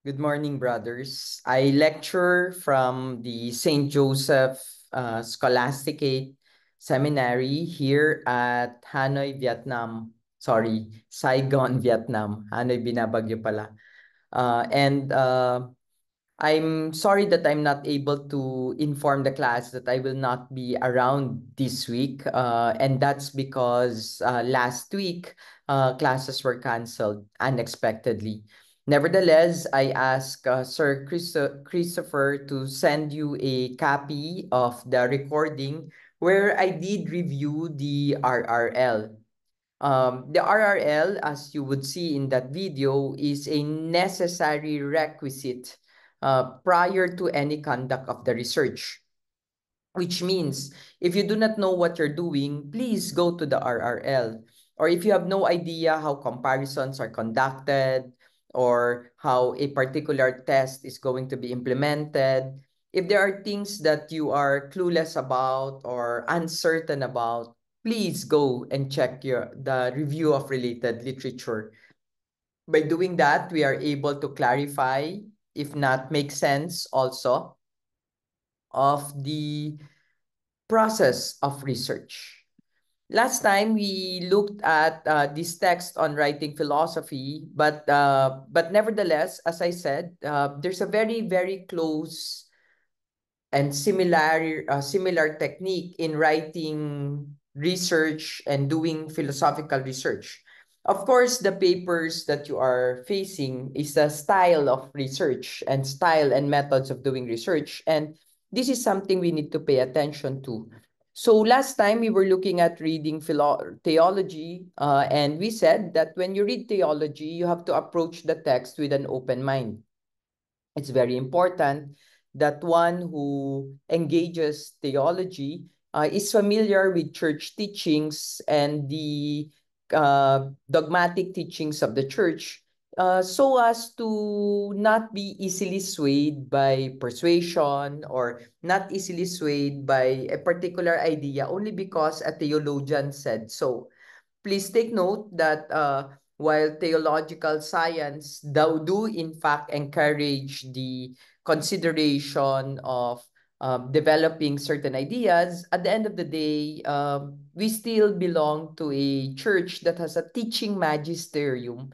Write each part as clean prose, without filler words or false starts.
Good morning, brothers. I lecture from the St. Joseph Scholasticate Seminary here at Hanoi, Vietnam. Sorry, Saigon, Vietnam. Hanoi, Binabagyo pala. And I'm sorry that I'm not able to inform the class that I will not be around this week. And that's because last week, classes were canceled unexpectedly. Nevertheless, I asked Sir Christopher to send you a copy of the recording where I did review the RRL. The RRL, as you would see in that video, is a necessary requisite prior to any conduct of the research. Which means if you do not know what you're doing, please go to the RRL. Or if you have no idea how comparisons are conducted or how a particular test is going to be implemented, if there are things that you are clueless about or uncertain about, please go and check the review of related literature. By doing that, we are able to clarify, if not make sense also, of the process of research. Last time we looked at this text on writing philosophy, but nevertheless, as I said, there's a very close and similar technique in writing research and doing philosophical research. Of course, the papers that you are facing is the style of research and style and methods of doing research. And this is something we need to pay attention to. So last time we were looking at reading theology, and we said that when you read theology, you have to approach the text with an open mind. It's very important that one who engages theology is familiar with church teachings and the dogmatic teachings of the church, so as to not be easily swayed by persuasion or not easily swayed by a particular idea only because a theologian said so. Please take note that while theological science do in fact encourage the consideration of developing certain ideas, at the end of the day, we still belong to a church that has a teaching magisterium,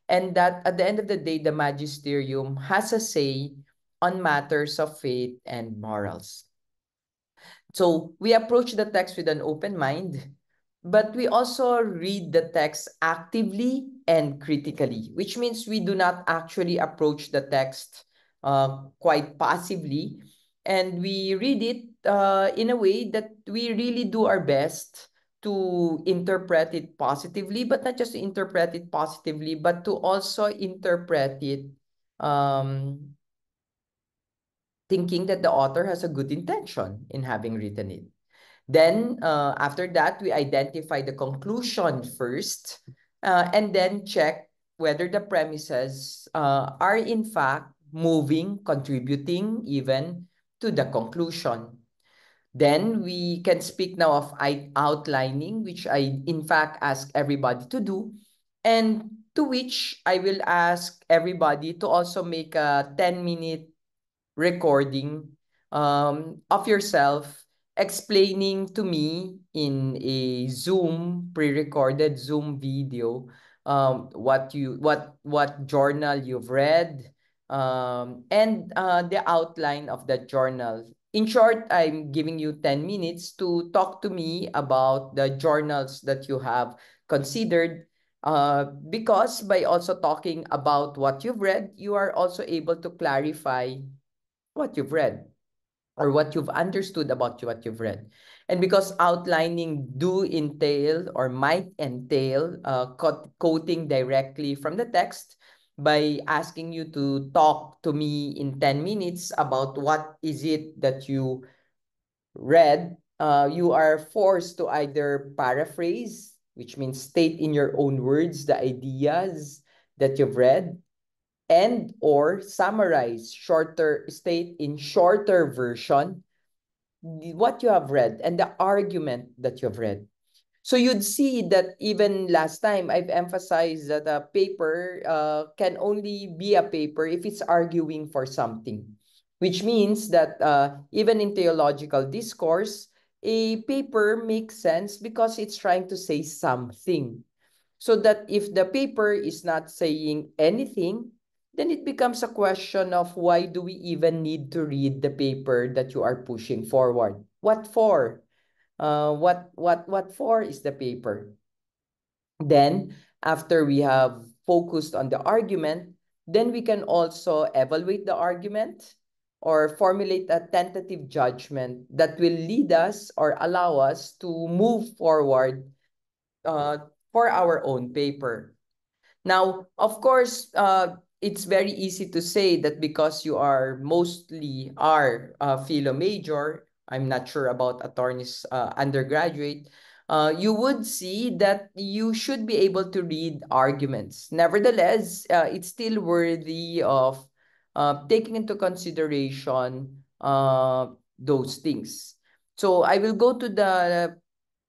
and that at the end of the day, the magisterium has a say on matters of faith and morals. So we approach the text with an open mind, but we also read the text actively and critically, which means we do not actually approach the text quite passively. And we read it in a way that we really do our best to interpret it positively, but not just to interpret it positively, but to also interpret it um, thinking that the author has a good intention in having written it. Then, after that, we identify the conclusion first, and then check whether the premises are in fact moving, contributing even to the conclusion. Then we can speak now of outlining, which I in fact ask everybody to do, and to which I will ask everybody to also make a 10-minute recording of yourself explaining to me in a Zoom pre-recorded Zoom video what journal you've read, and the outline of that journal. In short, I'm giving you 10 minutes to talk to me about the journals that you have considered, because by also talking about what you've read, you are also able to clarify what you've read or what you've understood about what you've read. And because outlining do entail or might entail quoting directly from the text, by asking you to talk to me in 10 minutes about what is it that you read, you are forced to either paraphrase, which means state in your own words the ideas that you've read, and or summarize, shorter, state in shorter version what you have read and the argument that you've read. So you'd see that even last time I've emphasized that a paper can only be a paper if it's arguing for something, which means that even in theological discourse, a paper makes sense because it's trying to say something. So that if the paper is not saying anything, then it becomes a question of why do we even need to read the paper that you are pushing forward? What for? What for is the paper? Then, after we have focused on the argument, then we can also evaluate the argument or formulate a tentative judgment that will lead us or allow us to move forward uh, for our own paper. Now, of course, it's very easy to say that because you are mostly are philo major, I'm not sure about attorneys undergraduate, you would see that you should be able to read arguments. Nevertheless, it's still worthy of taking into consideration those things. So I will go to the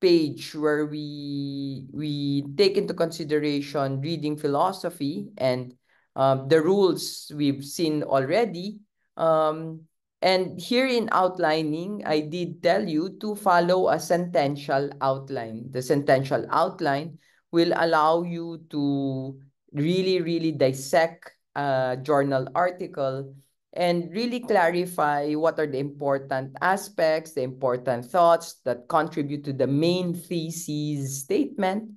page where we take into consideration reading philosophy and the rules we've seen already. And here in outlining, I did tell you to follow a sentential outline. The sentential outline will allow you to really, really dissect a journal article and really clarify what are the important aspects, the important thoughts that contribute to the main thesis statement,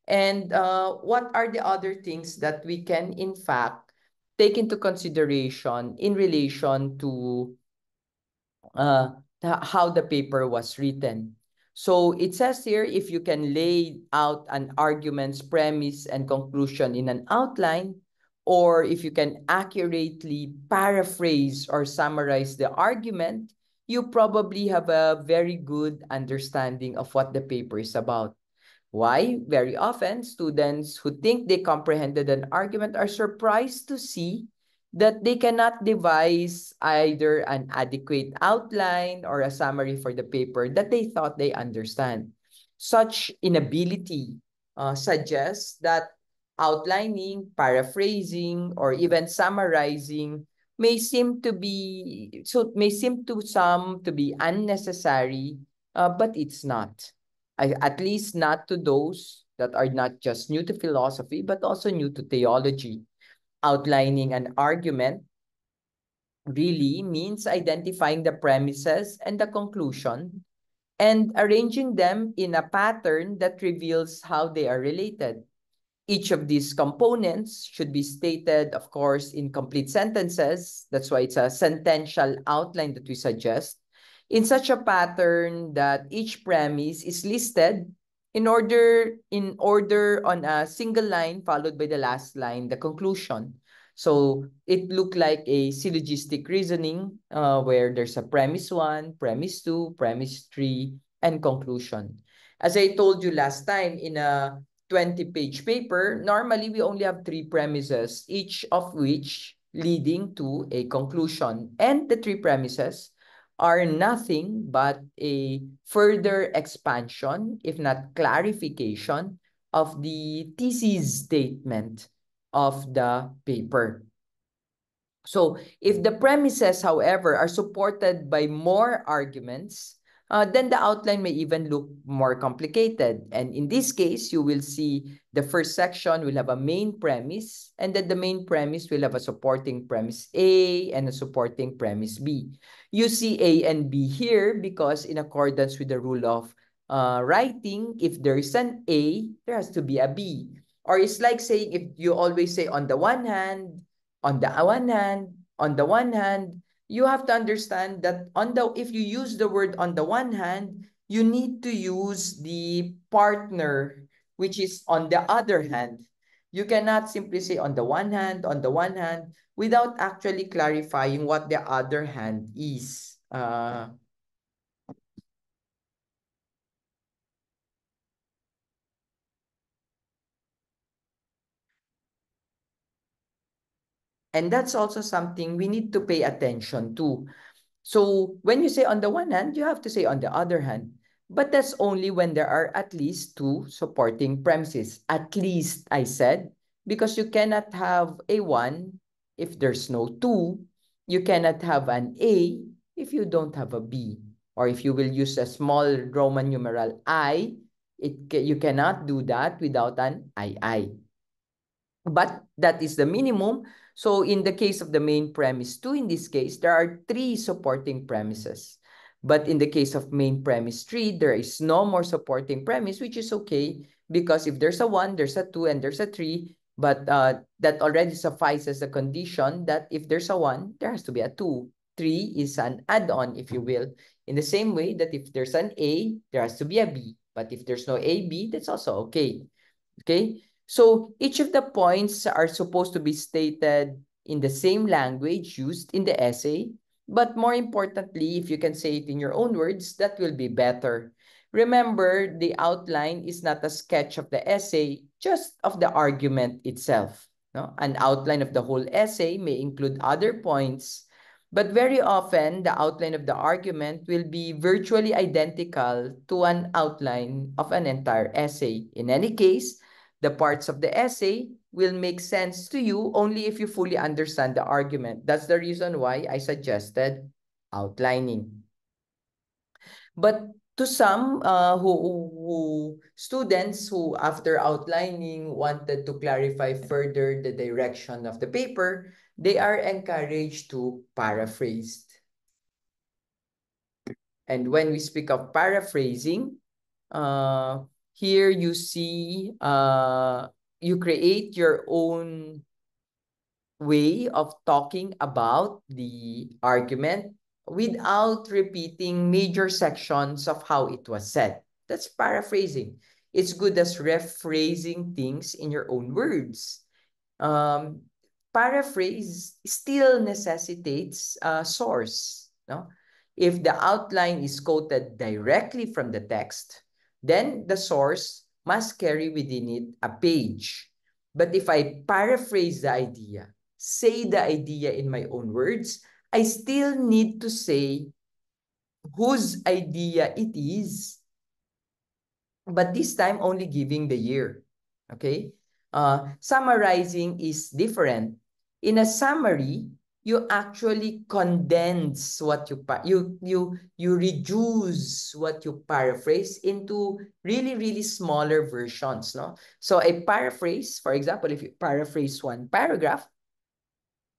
and what are the other things that we can, in fact, take into consideration in relation to uh, how the paper was written. So it says here, if you can lay out an argument's premise and conclusion in an outline, or if you can accurately paraphrase or summarize the argument, you probably have a very good understanding of what the paper is about. Why? Very often, students who think they comprehended an argument are surprised to see that they cannot devise either an adequate outline or a summary for the paper that they thought they understand. Such inability suggests that outlining, paraphrasing, or even summarizing may seem to some to be unnecessary, but it's not. At least not to those that are not just new to philosophy, but also new to theology. Outlining an argument really means identifying the premises and the conclusion and arranging them in a pattern that reveals how they are related. Each of these components should be stated, of course, in complete sentences. That's why it's a sentential outline that we suggest, in such a pattern that each premise is listed in order on a single line followed by the last line, the conclusion. So it looked like a syllogistic reasoning where there's a premise one, premise two, premise three, and conclusion. As I told you last time, in a 20-page paper, normally we only have three premises, each of which leading to a conclusion. And the three premises are nothing but a further expansion, if not clarification, of the thesis statement of the paper. So if the premises, however, are supported by more arguments, then the outline may even look more complicated. And in this case, you will see the first section will have a main premise, and then the main premise will have a supporting premise A and a supporting premise B. You see A and B here because in accordance with the rule of writing, if there is an A, there has to be a B. Or it's like saying, if you always say on the one hand, on the one hand, you have to understand that if you use the word on the one hand, you need to use the partner, which is on the other hand. You cannot simply say on the one hand, without actually clarifying what the other hand is. And that's also something we need to pay attention to. So when you say on the one hand, you have to say on the other hand. But that's only when there are at least two supporting premises. At least, I said, because you cannot have a 1 if there's no 2. You cannot have an A if you don't have a B. Or if you will use a small Roman numeral I, you cannot do that without an II. But that is the minimum. So in the case of the main premise 2, in this case, there are 3 supporting premises. But in the case of main premise 3, there is no more supporting premise, which is okay, because if there's a 1, there's a 2, and there's a 3, but that already suffices the condition that if there's a 1, there has to be a 2. 3 is an add-on, if you will, in the same way that if there's an A, there has to be a B. But if there's no A, B, that's also okay. Okay? So each of the points are supposed to be stated in the same language used in the essay, but more importantly, if you can say it in your own words, that will be better. Remember, the outline is not a sketch of the essay, just of the argument itself. No? An outline of the whole essay may include other points, but very often the outline of the argument will be virtually identical to an outline of an entire essay. In any case, the parts of the essay will make sense to you only if you fully understand the argument. That's the reason why I suggested outlining. But to some students who, after outlining, wanted to clarify further the direction of the paper, they are encouraged to paraphrase. And when we speak of paraphrasing, here you see, you create your own way of talking about the argument without repeating major sections of how it was said. That's paraphrasing. It's good as rephrasing things in your own words. Um, Paraphrase still necessitates a source. No? If the outline is quoted directly from the text, then the source must carry within it a page. But if I paraphrase the idea, say the idea in my own words, I still need to say whose idea it is, but this time only giving the year. Okay? Summarizing is different. In a summary, you actually condense what you reduce what you paraphrase into really smaller versions, no? So a paraphrase, for example, if you paraphrase one paragraph,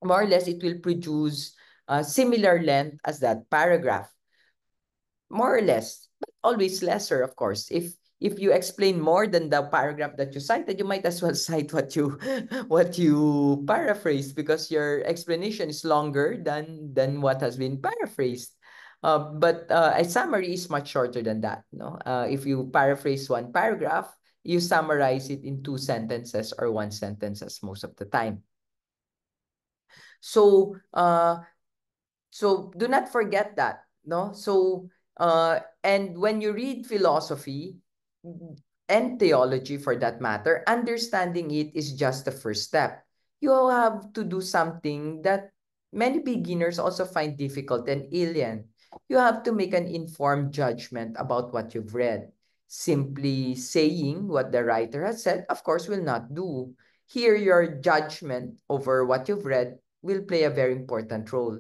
more or less it will produce a similar length as that paragraph. More or less, but always lesser, of course. If you explain more than the paragraph that you cited, you might as well cite what you paraphrased, because your explanation is longer than what has been paraphrased. But a summary is much shorter than that. No, if you paraphrase one paragraph, you summarize it in 2 sentences or 1 sentences most of the time. So so do not forget that, no? So and when you read philosophy and theology, for that matter, understanding it is just the first step. You have to do something that many beginners also find difficult and alien. You have to make an informed judgment about what you've read. Simply saying what the writer has said, of course, will not do. Here, your judgment over what you've read will play a very important role.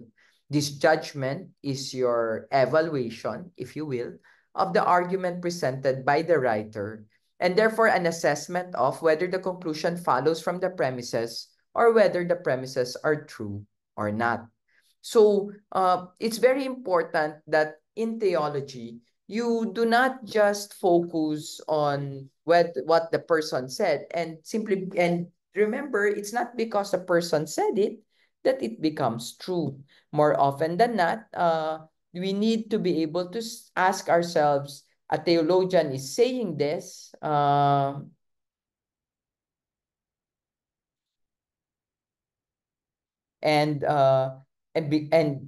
This judgment is your evaluation, if you will, of the argument presented by the writer, and therefore an assessment of whether the conclusion follows from the premises or whether the premises are true or not. So it's very important that in theology, you do not just focus on what the person said, and remember, it's not because the person said it that it becomes true. More often than not, we need to be able to ask ourselves, a theologian is saying this, and and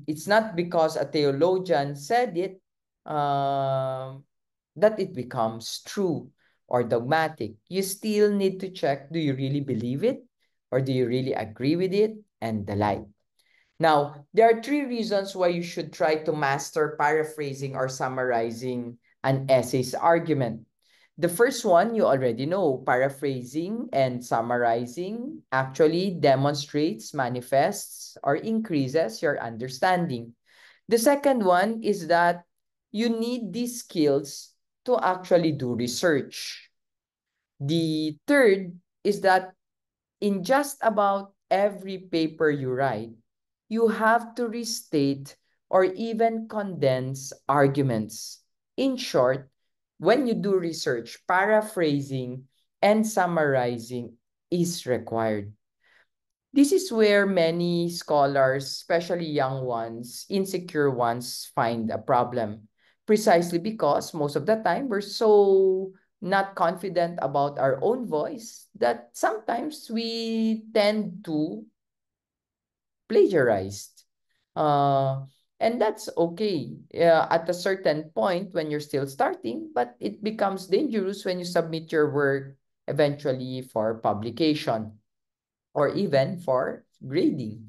it's not because a theologian said it, that it becomes true or dogmatic. You still need to check, do you really believe it, or do you really agree with it, and the like. Now, there are 3 reasons why you should try to master paraphrasing or summarizing an essay's argument. The first one you already know, paraphrasing and summarizing actually demonstrates, manifests, or increases your understanding. The second one is that you need these skills to actually do research. The third is that in just about every paper you write, you have to restate or even condense arguments. In short, when you do research, paraphrasing and summarizing is required. This is where many scholars, especially young ones, insecure ones, find a problem. Precisely because most of the time we're so not confident about our own voice that sometimes we tend to plagiarize. Uh, and that's okay at a certain point when you're still starting, but it becomes dangerous when you submit your work eventually for publication or even for grading.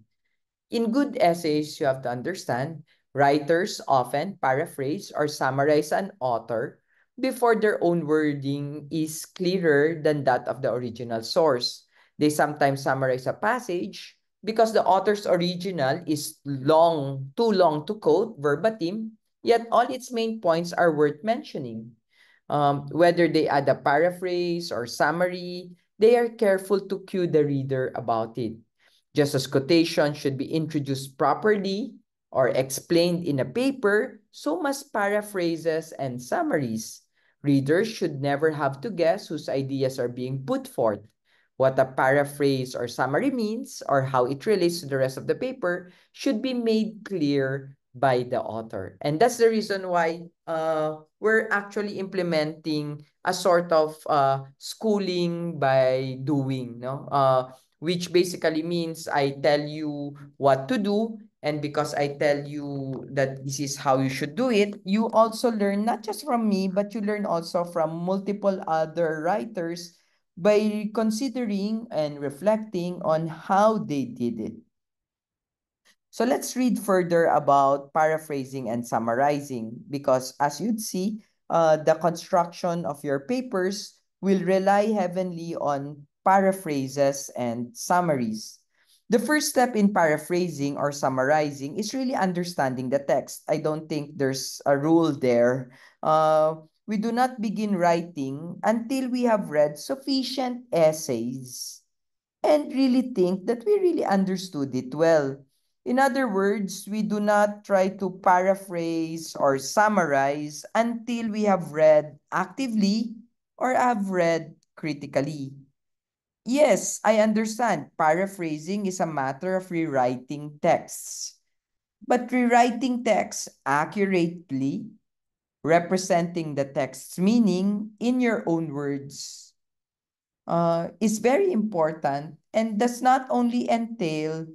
In good essays, you have to understand writers often paraphrase or summarize an author before their own wording is clearer than that of the original source. They sometimes summarize a passage because the author's original is long, too long to quote verbatim, yet all its main points are worth mentioning. Whether they add a paraphrase or summary, they are careful to cue the reader about it. Just as quotation should be introduced properly or explained in a paper, so must paraphrases and summaries. Readers should never have to guess whose ideas are being put forth. What a paraphrase or summary means, or how it relates to the rest of the paper, should be made clear by the author. And that's the reason why we're actually implementing a sort of schooling by doing, no? Which basically means I tell you what to do, and because I tell you that this is how you should do it, you also learn not just from me, but you learn also from multiple other writers by considering and reflecting on how they did it. So let's read further about paraphrasing and summarizing because as you'd see, the construction of your papers will rely heavily on paraphrases and summaries. The first step in paraphrasing or summarizing is really understanding the text. I don't think there's a rule there. We do not begin writing until we have read sufficient essays and really think that we really understood it well. In other words, we do not try to paraphrase or summarize until we have read actively or have read critically. Yes, I understand paraphrasing is a matter of rewriting texts. But rewriting text accurately, representing the text's meaning in your own words, is very important and does not only entail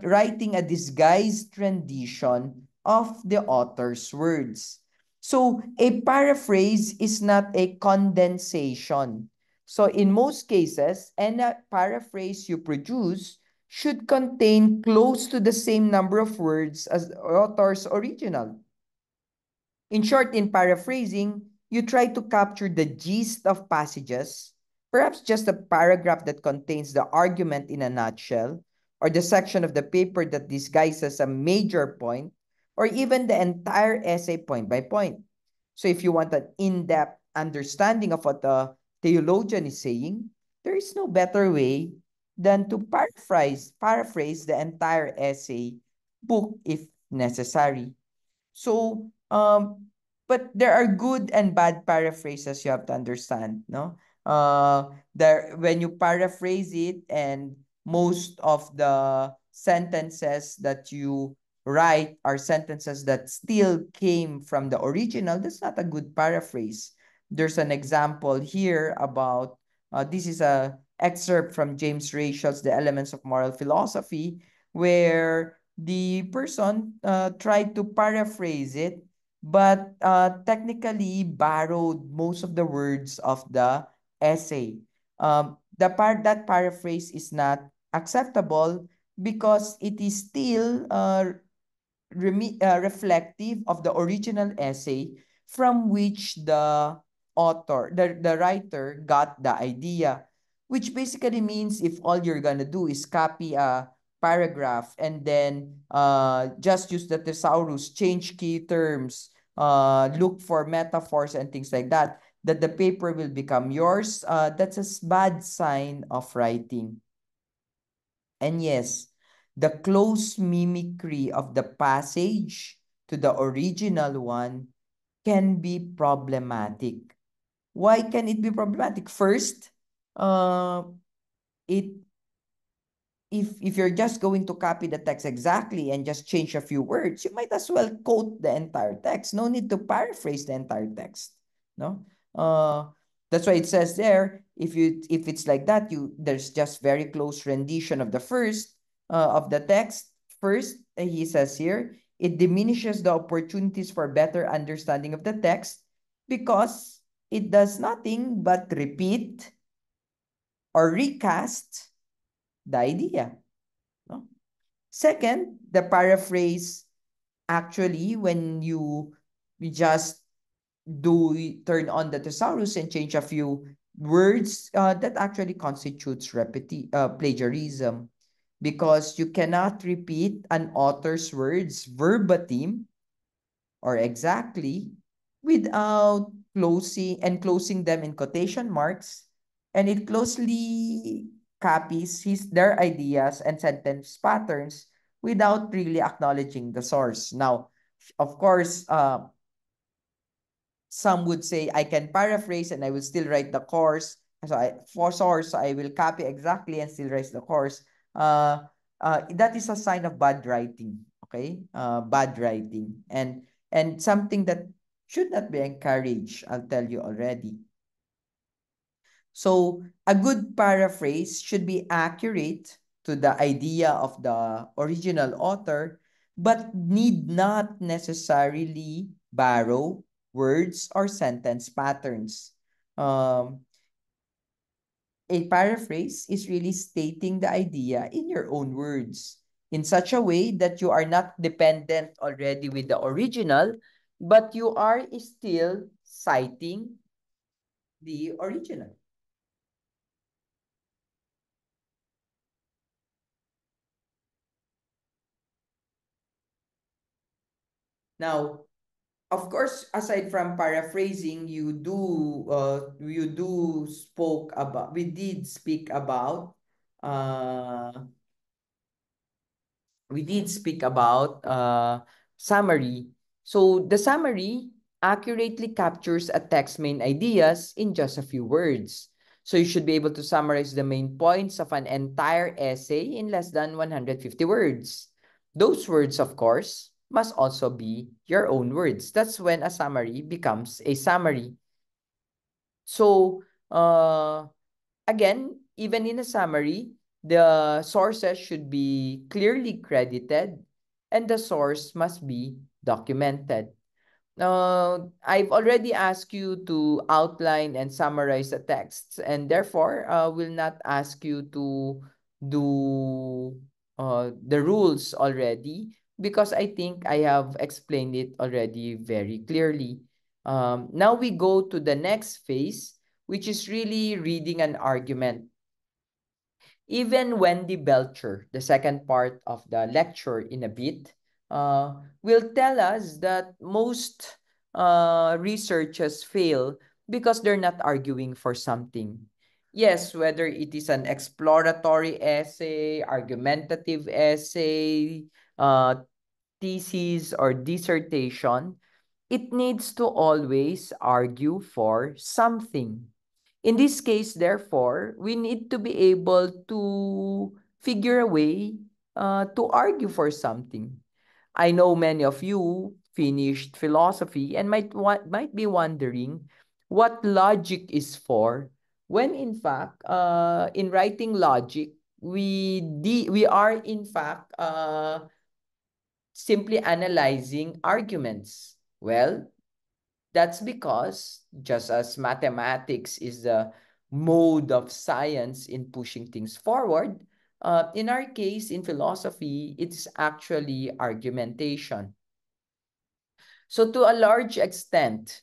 writing a disguised rendition of the author's words. So a paraphrase is not a condensation. So in most cases, any paraphrase you produce should contain close to the same number of words as the author's original. In short, in paraphrasing, you try to capture the gist of passages, perhaps just a paragraph that contains the argument in a nutshell, or the section of the paper that disguises a major point, or even the entire essay point by point. So if you want an in-depth understanding of what the theologian is saying, there is no better way than to paraphrase the entire essay book if necessary. So, but there are good and bad paraphrases you have to understand, no? There when you paraphrase it and most of the sentences that you write are sentences that still came from the original, that's not a good paraphrase. There's an example here about this is a excerpt from James Rachel's The Elements of Moral Philosophy, where the person tried to paraphrase it, but technically borrowed most of the words of the essay. That paraphrase is not acceptable because it is still reflective of the original essay from which the writer got the idea, which basically means if all you're gonna do is copy a paragraph and then just use the thesaurus, change key terms, look for metaphors and things like that, that the paper will become yours, that's a bad sign of writing. And yes, the close mimicry of the passage to the original one can be problematic. Why can it be problematic? First, uh, it if you're just going to copy the text exactly and just change a few words, you might as well quote the entire text. No need to paraphrase the entire text. No, that's why it says there. If it's like that, there's just very close rendition of the first of the text. First, he says here, it diminishes the opportunities for better understanding of the text because it does nothing but repeat or recast the idea. No? Second, the paraphrase actually when you just turn on the thesaurus and change a few words, that actually constitutes plagiarism because you cannot repeat an author's words verbatim or exactly without closing them in quotation marks, and it closely copies their ideas and sentence patterns without really acknowledging the source. Now, of course, some would say I can paraphrase and I will still write the course. For source, I will copy exactly and still write the course. That is a sign of bad writing. Okay, bad writing and something that should not be encouraged. I'll tell you already. So a good paraphrase should be accurate to the idea of the original author, but need not necessarily borrow words or sentence patterns. Um, a paraphrase is really stating the idea in your own words in such a way that you are not dependent already with the original, but you are still citing the original. Now, of course, aside from paraphrasing, we did speak about uh summary. So the summary accurately captures a text's main ideas in just a few words. So you should be able to summarize the main points of an entire essay in less than 150 words. Those words, of course, must also be your own words. That's when a summary becomes a summary. So, again, even in a summary, the sources should be clearly credited and the source must be documented. I've already asked you to outline and summarize the texts, and therefore, will not ask you to do the rules already because I think I have explained it already very clearly. Now we go to the next phase, which is really reading an argument. Even Wendy Belcher, the second part of the lecture in a bit, will tell us that most researchers fail because they're not arguing for something. Yes, whether it is an exploratory essay, argumentative essay, thesis, or dissertation, it needs to always argue for something. In this case, therefore, we need to be able to figure a way to argue for something. I know many of you finished philosophy and might be wondering what logic is for, when in fact, in writing logic, we are in fact simply analyzing arguments. Well, that's because just as mathematics is the mode of science in pushing things forward, in our case, in philosophy, it's actually argumentation. So to a large extent,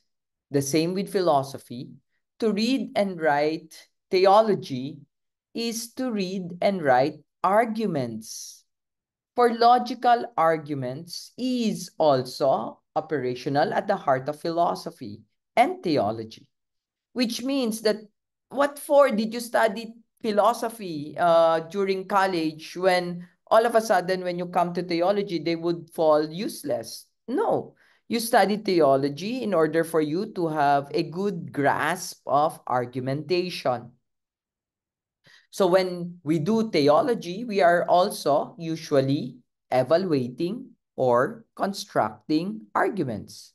the same with philosophy, to read and write theology is to read and write arguments. For logical arguments is also operational at the heart of philosophy and theology, which means that what for did you study philosophy during college when all of a sudden when you come to theology they would fall useless? No, you study theology in order for you to have a good grasp of argumentation. So when we do theology, we are also usually evaluating or constructing arguments.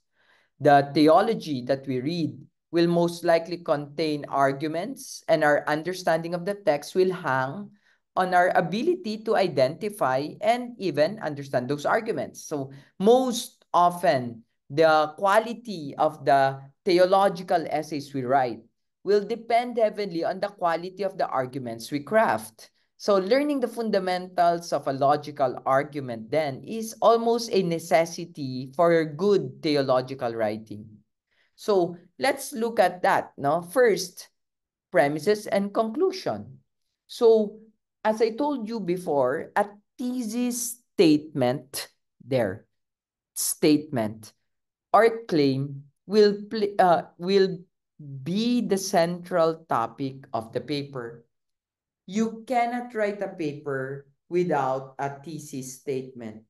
The theology that we read will most likely contain arguments, and our understanding of the text will hang on our ability to identify and even understand those arguments. So most often, the quality of the theological essays we write will depend heavily on the quality of the arguments we craft. So learning the fundamentals of a logical argument then is almost a necessity for good theological writing. So let's look at that. No? First, premises and conclusion. So as I told you before, a thesis statement there, statement or claim will be the central topic of the paper. You cannot write a paper without a thesis statement.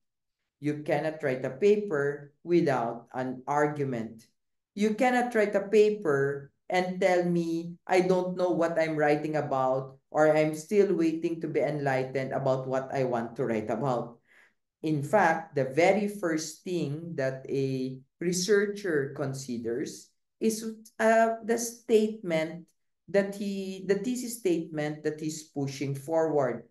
You cannot write a paper without an argument. You cannot write a paper and tell me I don't know what I'm writing about or I'm still waiting to be enlightened about what I want to write about. In fact, the very first thing that a researcher considers is the thesis statement that he's pushing forward.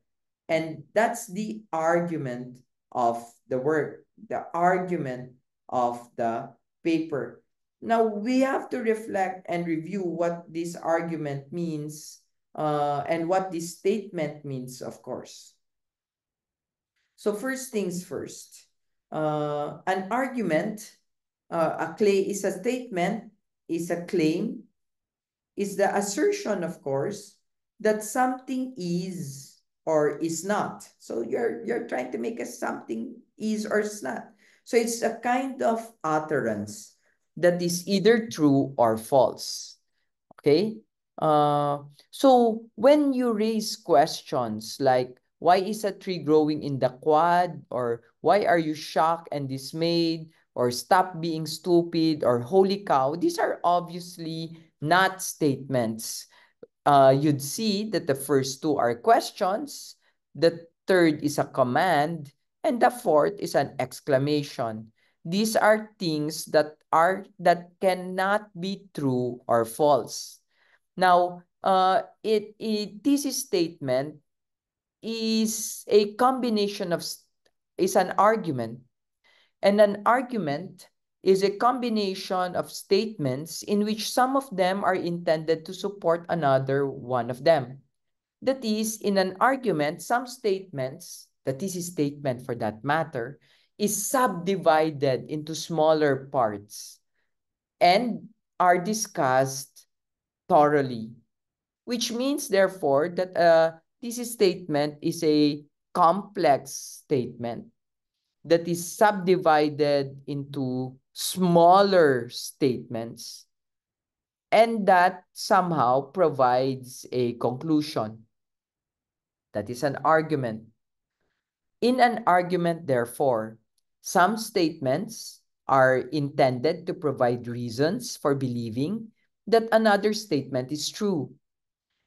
And that's the argument of the work, the argument of the paper. Now, we have to reflect and review what this argument means and what this statement means, of course. So first things first, an argument, is a statement, is a claim, is the assertion, of course, that something is or is not. So you're trying to make a something is or is not. So it's a kind of utterance that is either true or false. Okay? So when you raise questions like, why is a tree growing in the quad? Or why are you shocked and dismayed? Or stop being stupid? Or holy cow? These are obviously not statements. You'd see that the first two are questions, the third is a command, and the fourth is an exclamation. These are things that cannot be true or false. Now, thesis statement is a combination of, is an argument. And an argument is a combination of statements in which some of them are intended to support another one of them. That is, in an argument, some statements, the thesis statement for that matter, is subdivided into smaller parts and are discussed thoroughly, which means, therefore, that a thesis statement is a complex statement that is subdivided into smaller statements and that somehow provides a conclusion. That is an argument. In an argument, therefore, some statements are intended to provide reasons for believing that another statement is true.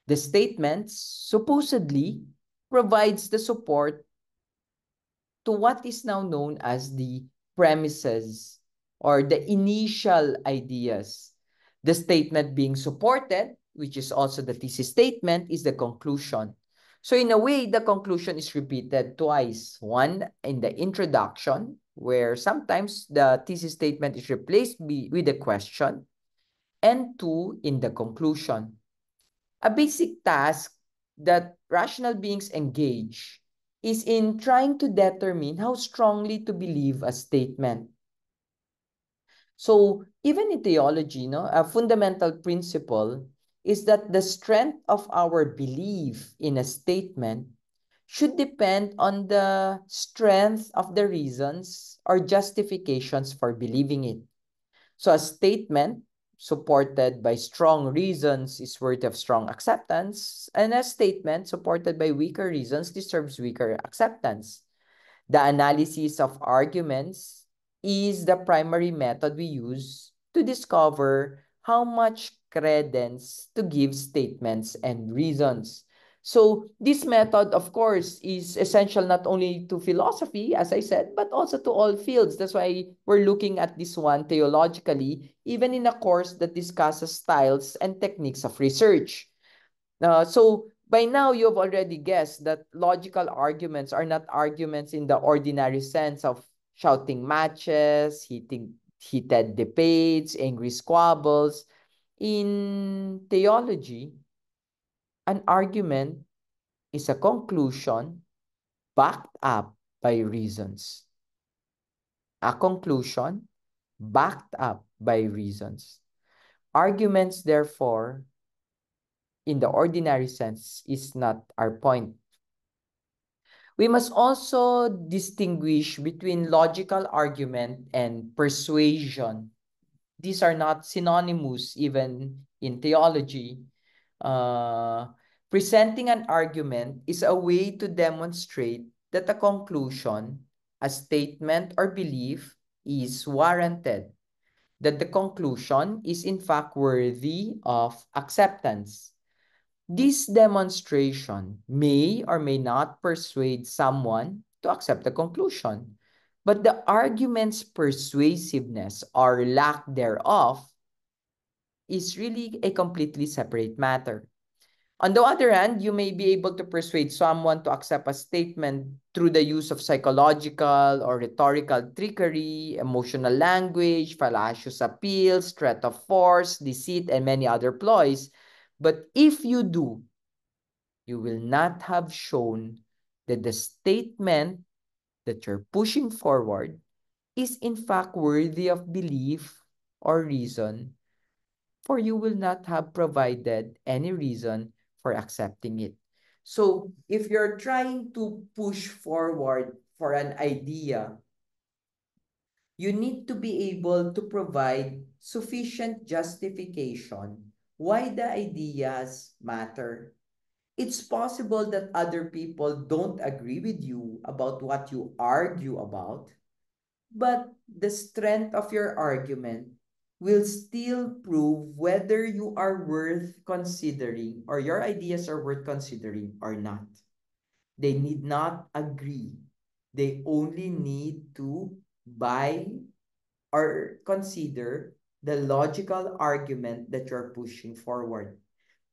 The statement supposedly provides the support to what is now known as the premises or the initial ideas. The statement being supported, which is also the thesis statement, is the conclusion. So in a way, the conclusion is repeated twice. One in the introduction, where sometimes the thesis statement is replaced with a question, and two in the conclusion. A basic task that rational beings engage is in trying to determine how strongly to believe a statement. So even in theology, no, a fundamental principle is that the strength of our belief in a statement should depend on the strength of the reasons or justifications for believing it. So a statement supported by strong reasons is worthy of strong acceptance, and a statement supported by weaker reasons deserves weaker acceptance. The analysis of arguments is the primary method we use to discover how much credence to give statements and reasons. So this method, of course, is essential not only to philosophy, as I said, but also to all fields. That's why we're looking at this one theologically, even in a course that discusses styles and techniques of research. So by now, you've already guessed that logical arguments are not arguments in the ordinary sense of shouting matches, heated debates, angry squabbles. In theology, an argument is a conclusion backed up by reasons. A conclusion backed up by reasons. Arguments, therefore, in the ordinary sense, is not our point. We must also distinguish between logical argument and persuasion. These are not synonymous even in theology. Presenting an argument is a way to demonstrate that a conclusion, a statement, or belief is warranted, that the conclusion is in fact worthy of acceptance. This demonstration may or may not persuade someone to accept the conclusion, but the argument's persuasiveness or lack thereof is really a completely separate matter. On the other hand, you may be able to persuade someone to accept a statement through the use of psychological or rhetorical trickery, emotional language, fallacious appeals, threat of force, deceit, and many other ploys. But if you do, you will not have shown that the statement that you're pushing forward is in fact worthy of belief or reason, for you will not have provided any reason for accepting it. So if you're trying to push forward for an idea, you need to be able to provide sufficient justification why the ideas matter. It's possible that other people don't agree with you about what you argue about, but the strength of your argument will still prove whether you are worth considering or your ideas are worth considering or not. They need not agree. They only need to buy or consider the logical argument that you're pushing forward.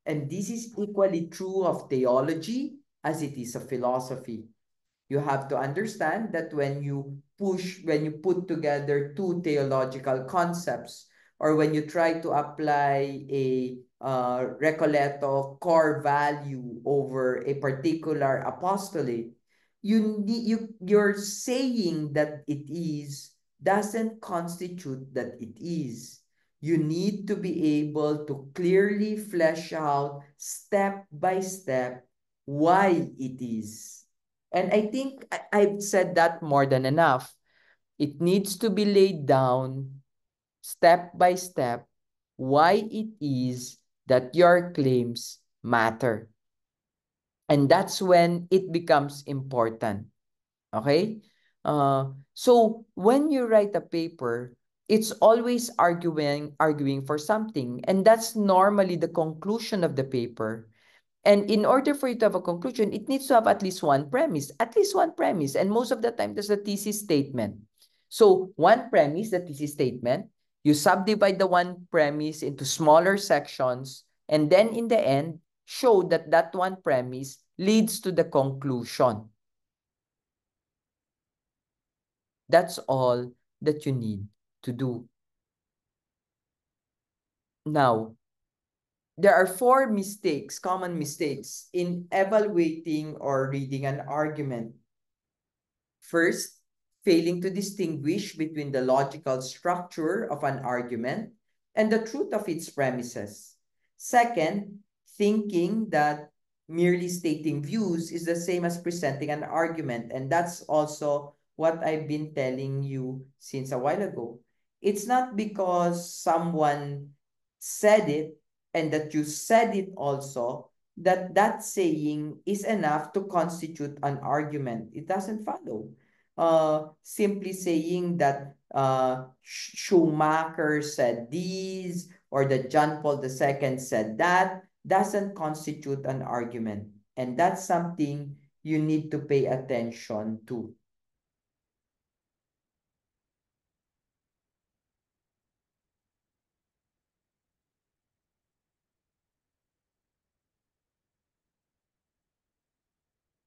And this is equally true of theology as it is of philosophy. You have to understand that when you put together two theological concepts, or when you try to apply a Recoleto core value over a particular apostolate, you're saying that it is doesn't constitute that it is. You need to be able to clearly flesh out step by step why it is. And I think I've said that more than enough. It needs to be laid down step by step why it is that your claims matter. And that's when it becomes important. Okay? So when you write a paper, it's always arguing for something. And that's normally the conclusion of the paper. And in order for you to have a conclusion, it needs to have at least one premise, at least one premise. And most of the time, there's a thesis statement. So one premise, the thesis statement, you subdivide the one premise into smaller sections, and then in the end, show that that one premise leads to the conclusion. That's all that you need to do. Now, there are four mistakes, common mistakes, in evaluating or reading an argument. First, failing to distinguish between the logical structure of an argument and the truth of its premises. Second, thinking that merely stating views is the same as presenting an argument. And that's also what I've been telling you since a while ago. It's not because someone said it and that you said it also that that saying is enough to constitute an argument. It doesn't follow. Simply saying that Schumacher said this or that John Paul II said that doesn't constitute an argument. And that's something you need to pay attention to.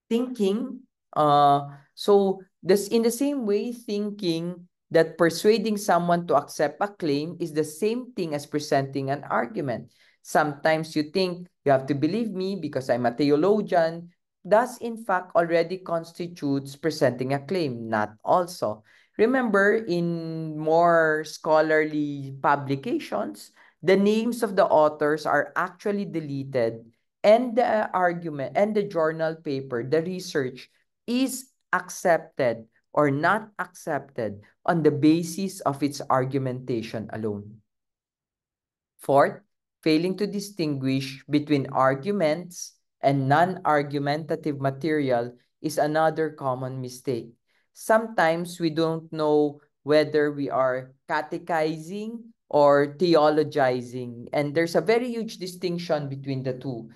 Thinking, so this in the same way, thinking that persuading someone to accept a claim is the same thing as presenting an argument. Sometimes you think you have to believe me because I'm a theologian. Thus, in fact, already constitutes presenting a claim, not also. Remember, in more scholarly publications, the names of the authors are actually deleted and the argument and the journal paper, the research is accepted or not accepted on the basis of its argumentation alone. Fourth, failing to distinguish between arguments and non-argumentative material is another common mistake. Sometimes we don't know whether we are catechizing or theologizing, and there's a very huge distinction between the two.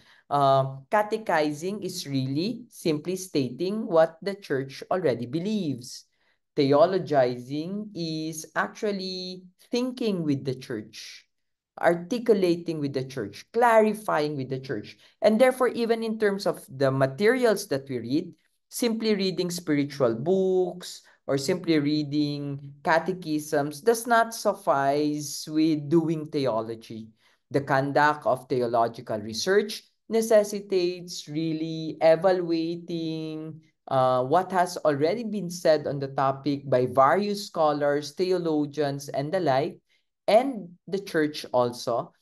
Catechizing is really simply stating what the church already believes. Theologizing is actually thinking with the church, articulating with the church, clarifying with the church. And therefore, even in terms of the materials that we read, simply reading spiritual books or simply reading catechisms does not suffice with doing theology. The conduct of theological research necessitates really evaluating what has already been said on the topic by various scholars, theologians, and the like, and the church also,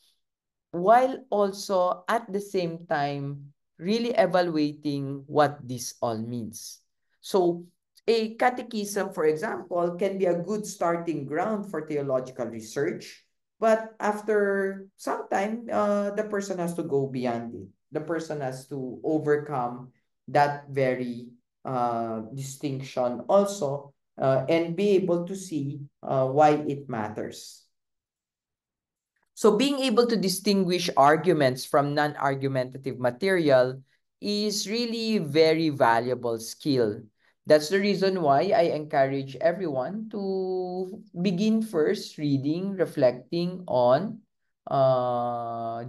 while also at the same time really evaluating what this all means. So a catechism, for example, can be a good starting ground for theological research, but after some time, the person has to go beyond it. The person has to overcome that very distinction also, and be able to see why it matters. So being able to distinguish arguments from non-argumentative material is really very valuable skill. That's the reason why I encourage everyone to begin first reading, reflecting on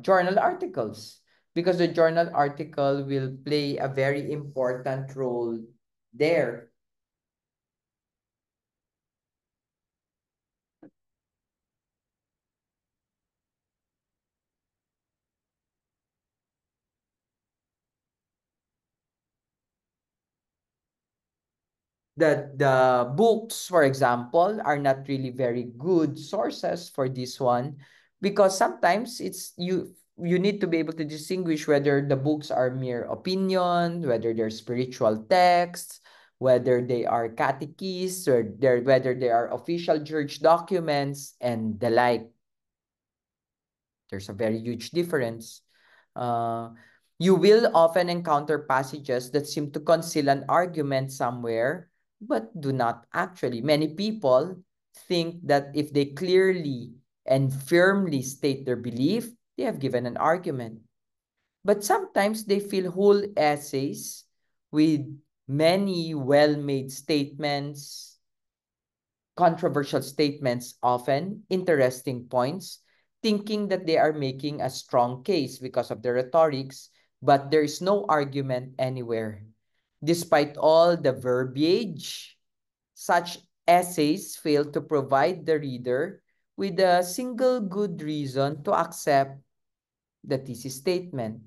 journal articles, because the journal article will play a very important role there. The books, for example, are not really very good sources for this one, because sometimes you need to be able to distinguish whether the books are mere opinion, whether they're spiritual texts, whether they are catechists, or whether they are official church documents and the like. There's a very huge difference. Uh, you will often encounter passages that seem to conceal an argument somewhere, but do not actually. Many people think that if they clearly and firmly state their belief, they have given an argument. But sometimes they fill whole essays with many well-made statements, controversial statements, often interesting points, thinking that they are making a strong case because of the rhetorics, but there is no argument anywhere. Despite all the verbiage, such essays fail to provide the reader with a single good reason to accept the thesis statement.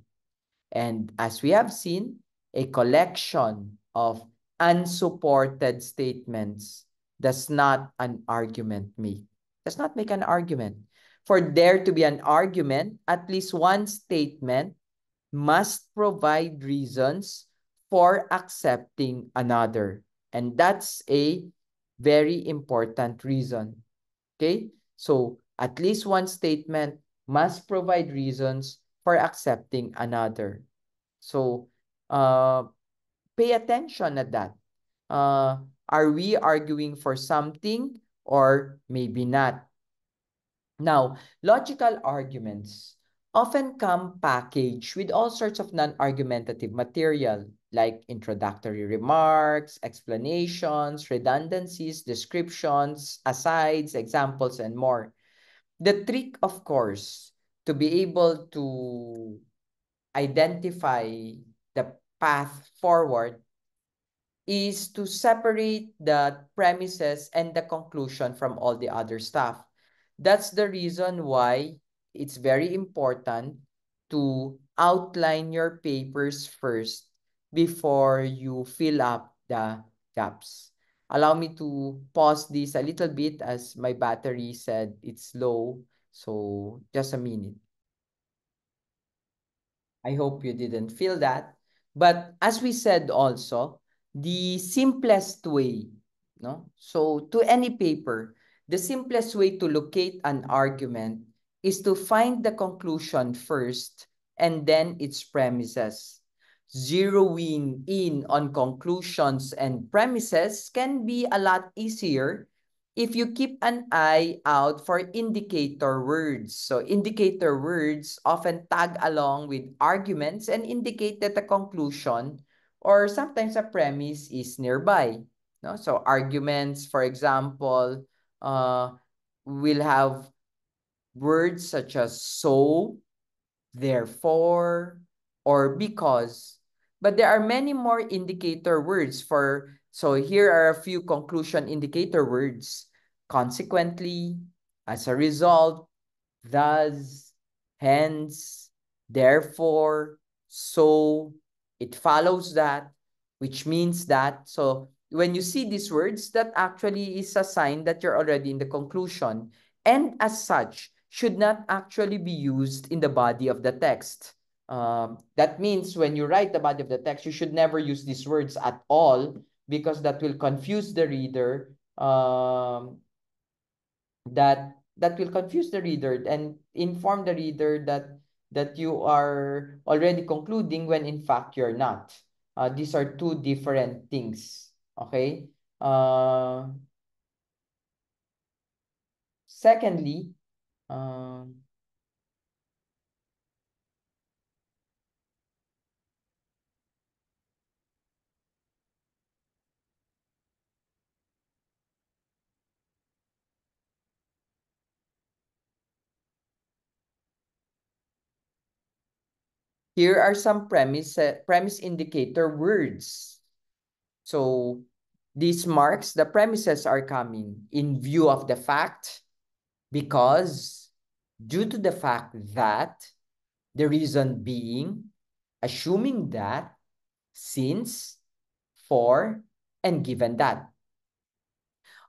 And as we have seen, a collection of unsupported statements does not an argument make. Does not make an argument. For there to be an argument, at least one statement must provide reasons for accepting another. And that's a very important reason. Okay? So, at least one statement must provide reasons for accepting another. So, pay attention at that. Are we arguing for something or maybe not? Now, logical arguments often come packaged with all sorts of non-argumentative material like introductory remarks, explanations, redundancies, descriptions, asides, examples, and more. The trick, of course, to be able to identify the path forward is to separate the premises and the conclusion from all the other stuff. That's the reason why it's very important to outline your papers first before you fill up the gaps. Allow me to pause this a little bit as my battery said it's low. So just a minute. I hope you didn't feel that. But as we said also, the simplest way, no? So to any paper, the simplest way to locate an argument is to find the conclusion first and then its premises. Zeroing in on conclusions and premises can be a lot easier if you keep an eye out for indicator words. So indicator words often tag along with arguments and indicate that the conclusion or sometimes a premise is nearby. No? So arguments, for example, will have words such as so, therefore, or because. But there are many more indicator words so here are a few conclusion indicator words. Consequently, as a result, thus, hence, therefore, so, it follows that, which means that. So when you see these words, that actually is a sign that you're already in the conclusion. And as such, should not actually be used in the body of the text. That means when you write the body of the text, you should never use these words at all because that will confuse the reader. That will confuse the reader and inform the reader that you are already concluding when in fact you're not. These are two different things. Okay. Secondly, um, here are some premise indicator words. So these marks, the premises are coming in view of the fact, because, due to the fact that, the reason being, assuming that, since, for, and given that.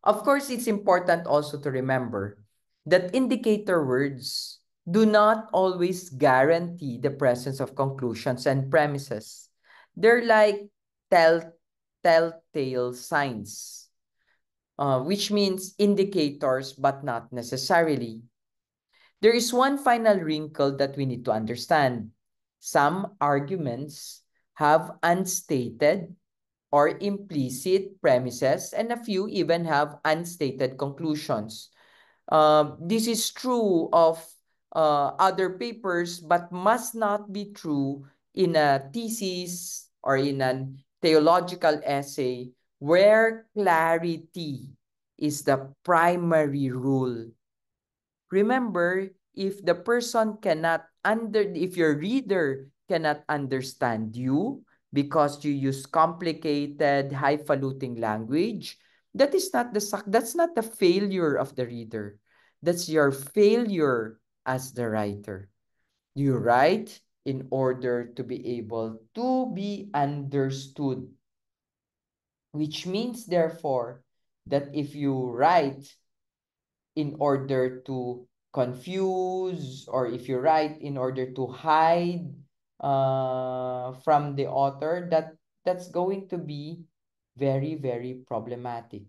Of course, it's important also to remember that indicator words do not always guarantee the presence of conclusions and premises. They're like telltale signs, which means indicators, but not necessarily. There is one final wrinkle that we need to understand. Some arguments have unstated or implicit premises, and a few even have unstated conclusions. This is true of other papers, but must not be true in a thesis or in a theological essay where clarity is the primary rule. Remember, if your reader cannot understand you because you use complicated, highfalutin language, that's not the failure of the reader. That's your failure as the writer. You write in order to be able to be understood, which means, therefore, that if you write in order to confuse, or if you write in order to hide from the author, that's going to be very, very problematic.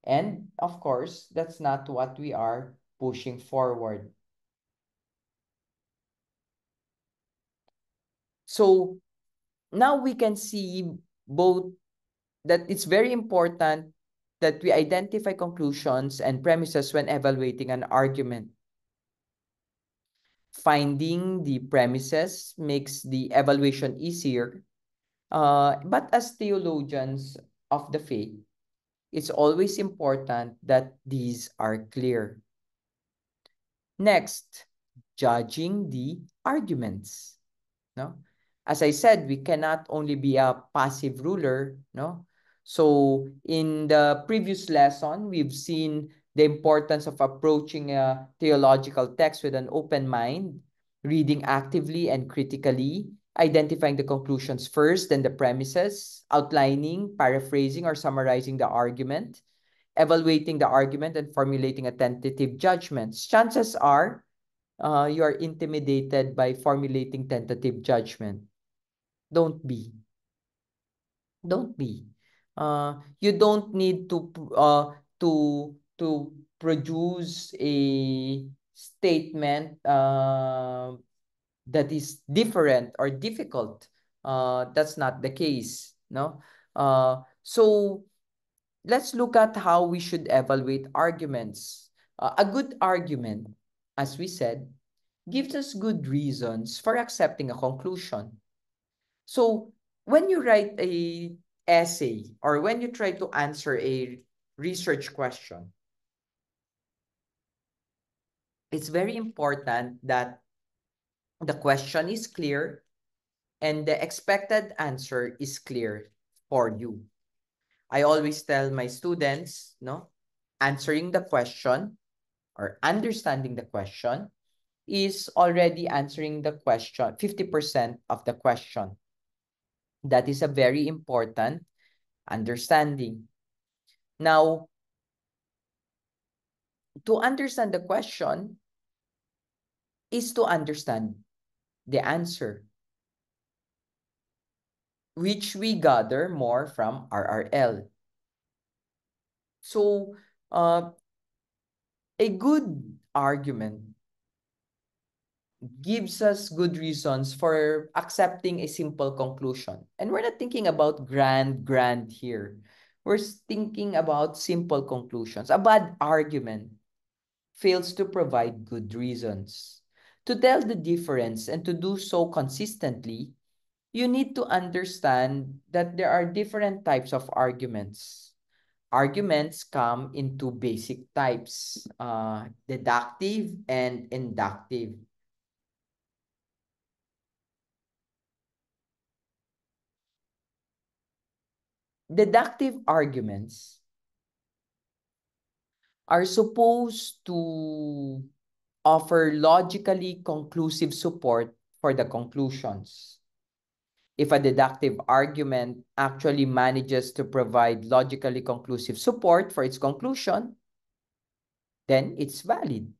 And of course, that's not what we are pushing forward. So now we can see both that it's very important that we identify conclusions and premises when evaluating an argument. Finding the premises makes the evaluation easier. But as theologians of the faith, it's always important that these are clear. Next, judging the arguments. No? As I said, we cannot only be a passive ruler, no? So in the previous lesson, we've seen the importance of approaching a theological text with an open mind, reading actively and critically, identifying the conclusions first, then the premises, outlining, paraphrasing, or summarizing the argument, evaluating the argument, and formulating a tentative judgments. Chances are you are intimidated by formulating tentative judgment. Don't be. Don't be. You don't need to produce a statement that is different or difficult. That's not the case, no? So let's look at how we should evaluate arguments. A good argument, as we said, gives us good reasons for accepting a conclusion. So when you write a essay or when you try to answer a research question, it's very important that the question is clear and the expected answer is clear for you. I always tell my students, no, answering the question or understanding the question is already answering the question, 50% of the question. That is a very important understanding. Now, to understand the question is to understand the answer, which we gather more from RRL. So, a good argument gives us good reasons for accepting a simple conclusion. And we're not thinking about grand here. We're thinking about simple conclusions. A bad argument fails to provide good reasons. To tell the difference and to do so consistently, you need to understand that there are different types of arguments. Arguments come in two basic types, deductive and inductive. Deductive arguments are supposed to offer logically conclusive support for the conclusions. If a deductive argument actually manages to provide logically conclusive support for its conclusion, then it's valid.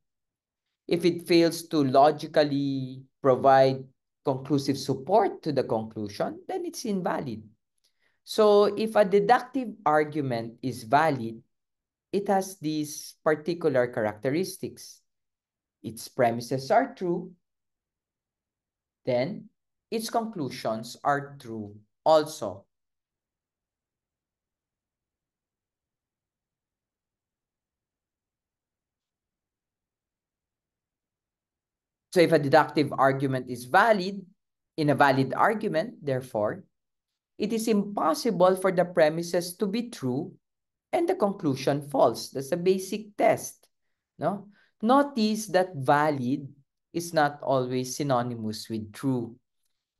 If it fails to logically provide conclusive support to the conclusion, then it's invalid. So if a deductive argument is valid, it has these particular characteristics. Its premises are true, then its conclusions are true also. So if a deductive argument is valid, in a valid argument, therefore, it is impossible for the premises to be true and the conclusion false. That's a basic test. No? Notice that valid is not always synonymous with true.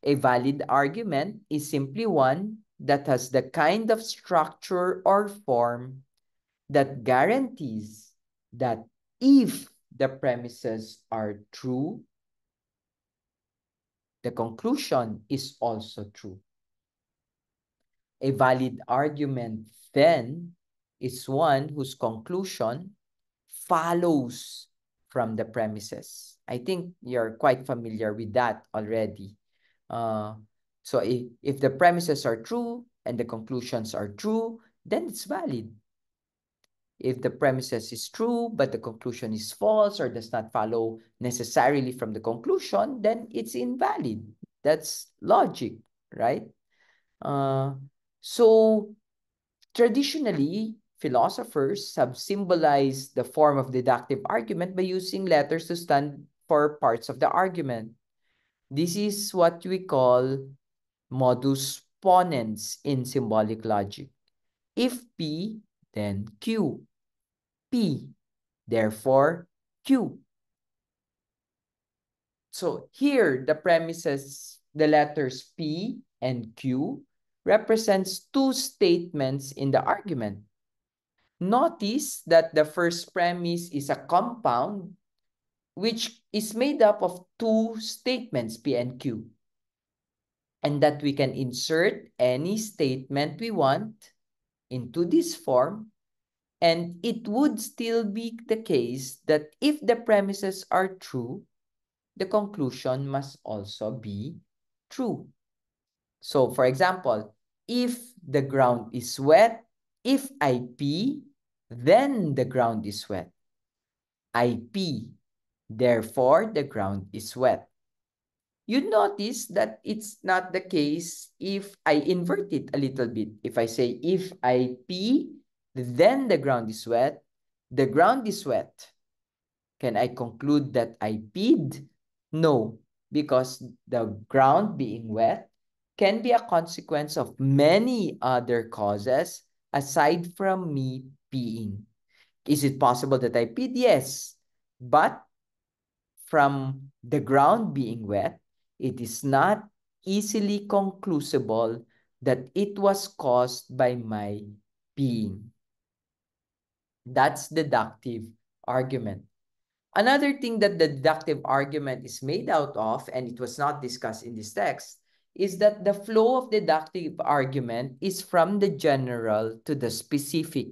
A valid argument is simply one that has the kind of structure or form that guarantees that if the premises are true, the conclusion is also true. A valid argument, then, is one whose conclusion follows from the premises. I think you're quite familiar with that already. So if the premises are true and the conclusions are true, then it's valid. If the premises is true, but the conclusion is false or does not follow necessarily from the conclusion, then it's invalid. That's logic, right? So traditionally, philosophers have symbolized the form of deductive argument by using letters to stand for parts of the argument. This is what we call modus ponens in symbolic logic. If P, then Q. P, therefore Q. So here, the premises, the letters P and Q represents two statements in the argument. Notice that the first premise is a compound which is made up of two statements, P and Q, and that we can insert any statement we want into this form, and it would still be the case that if the premises are true, the conclusion must also be true. So, for example, if the ground is wet, if I pee, then the ground is wet. I pee, therefore the ground is wet. You notice that it's not the case if I invert it a little bit. If I say, if I pee, then the ground is wet, the ground is wet. Can I conclude that I peed? No, because the ground being wet can be a consequence of many other causes aside from me peeing. Is it possible that I peed? Yes. But from the ground being wet, it is not easily conclusible that it was caused by my peeing. That's deductive argument. Another thing that the deductive argument is made out of, and it was not discussed in this text, is that the flow of deductive argument is from the general to the specific.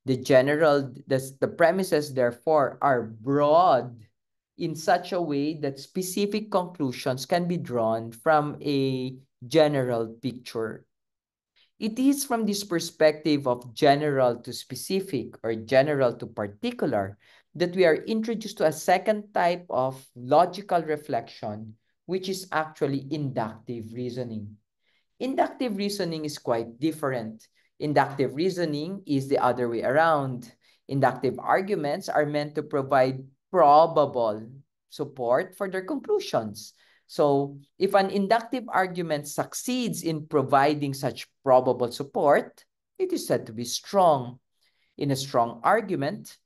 The premises, therefore, are broad in such a way that specific conclusions can be drawn from a general picture. It is from this perspective of general to specific or general to particular that we are introduced to a second type of logical reflection, which is actually inductive reasoning. Inductive reasoning is quite different. Inductive reasoning is the other way around. Inductive arguments are meant to provide probable support for their conclusions. So if an inductive argument succeeds in providing such probable support, it is said to be strong. In a strong argument,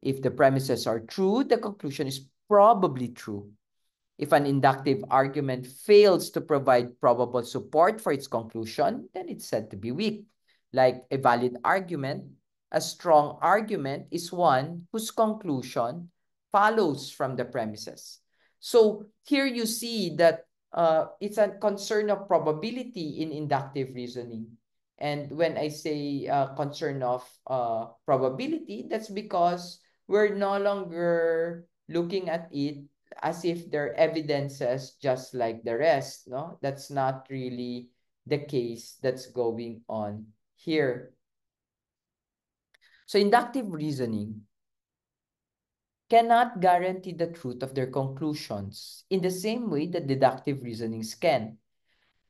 if the premises are true, the conclusion is probably true. If an inductive argument fails to provide probable support for its conclusion, then it's said to be weak. Like a valid argument, a strong argument is one whose conclusion follows from the premises. So here you see that it's a concern of probability in inductive reasoning. And when I say concern of probability, that's because we're no longer looking at it as if they're evidences just like the rest, no? That's not really the case that's going on here. So inductive reasoning cannot guarantee the truth of their conclusions in the same way that deductive reasonings can.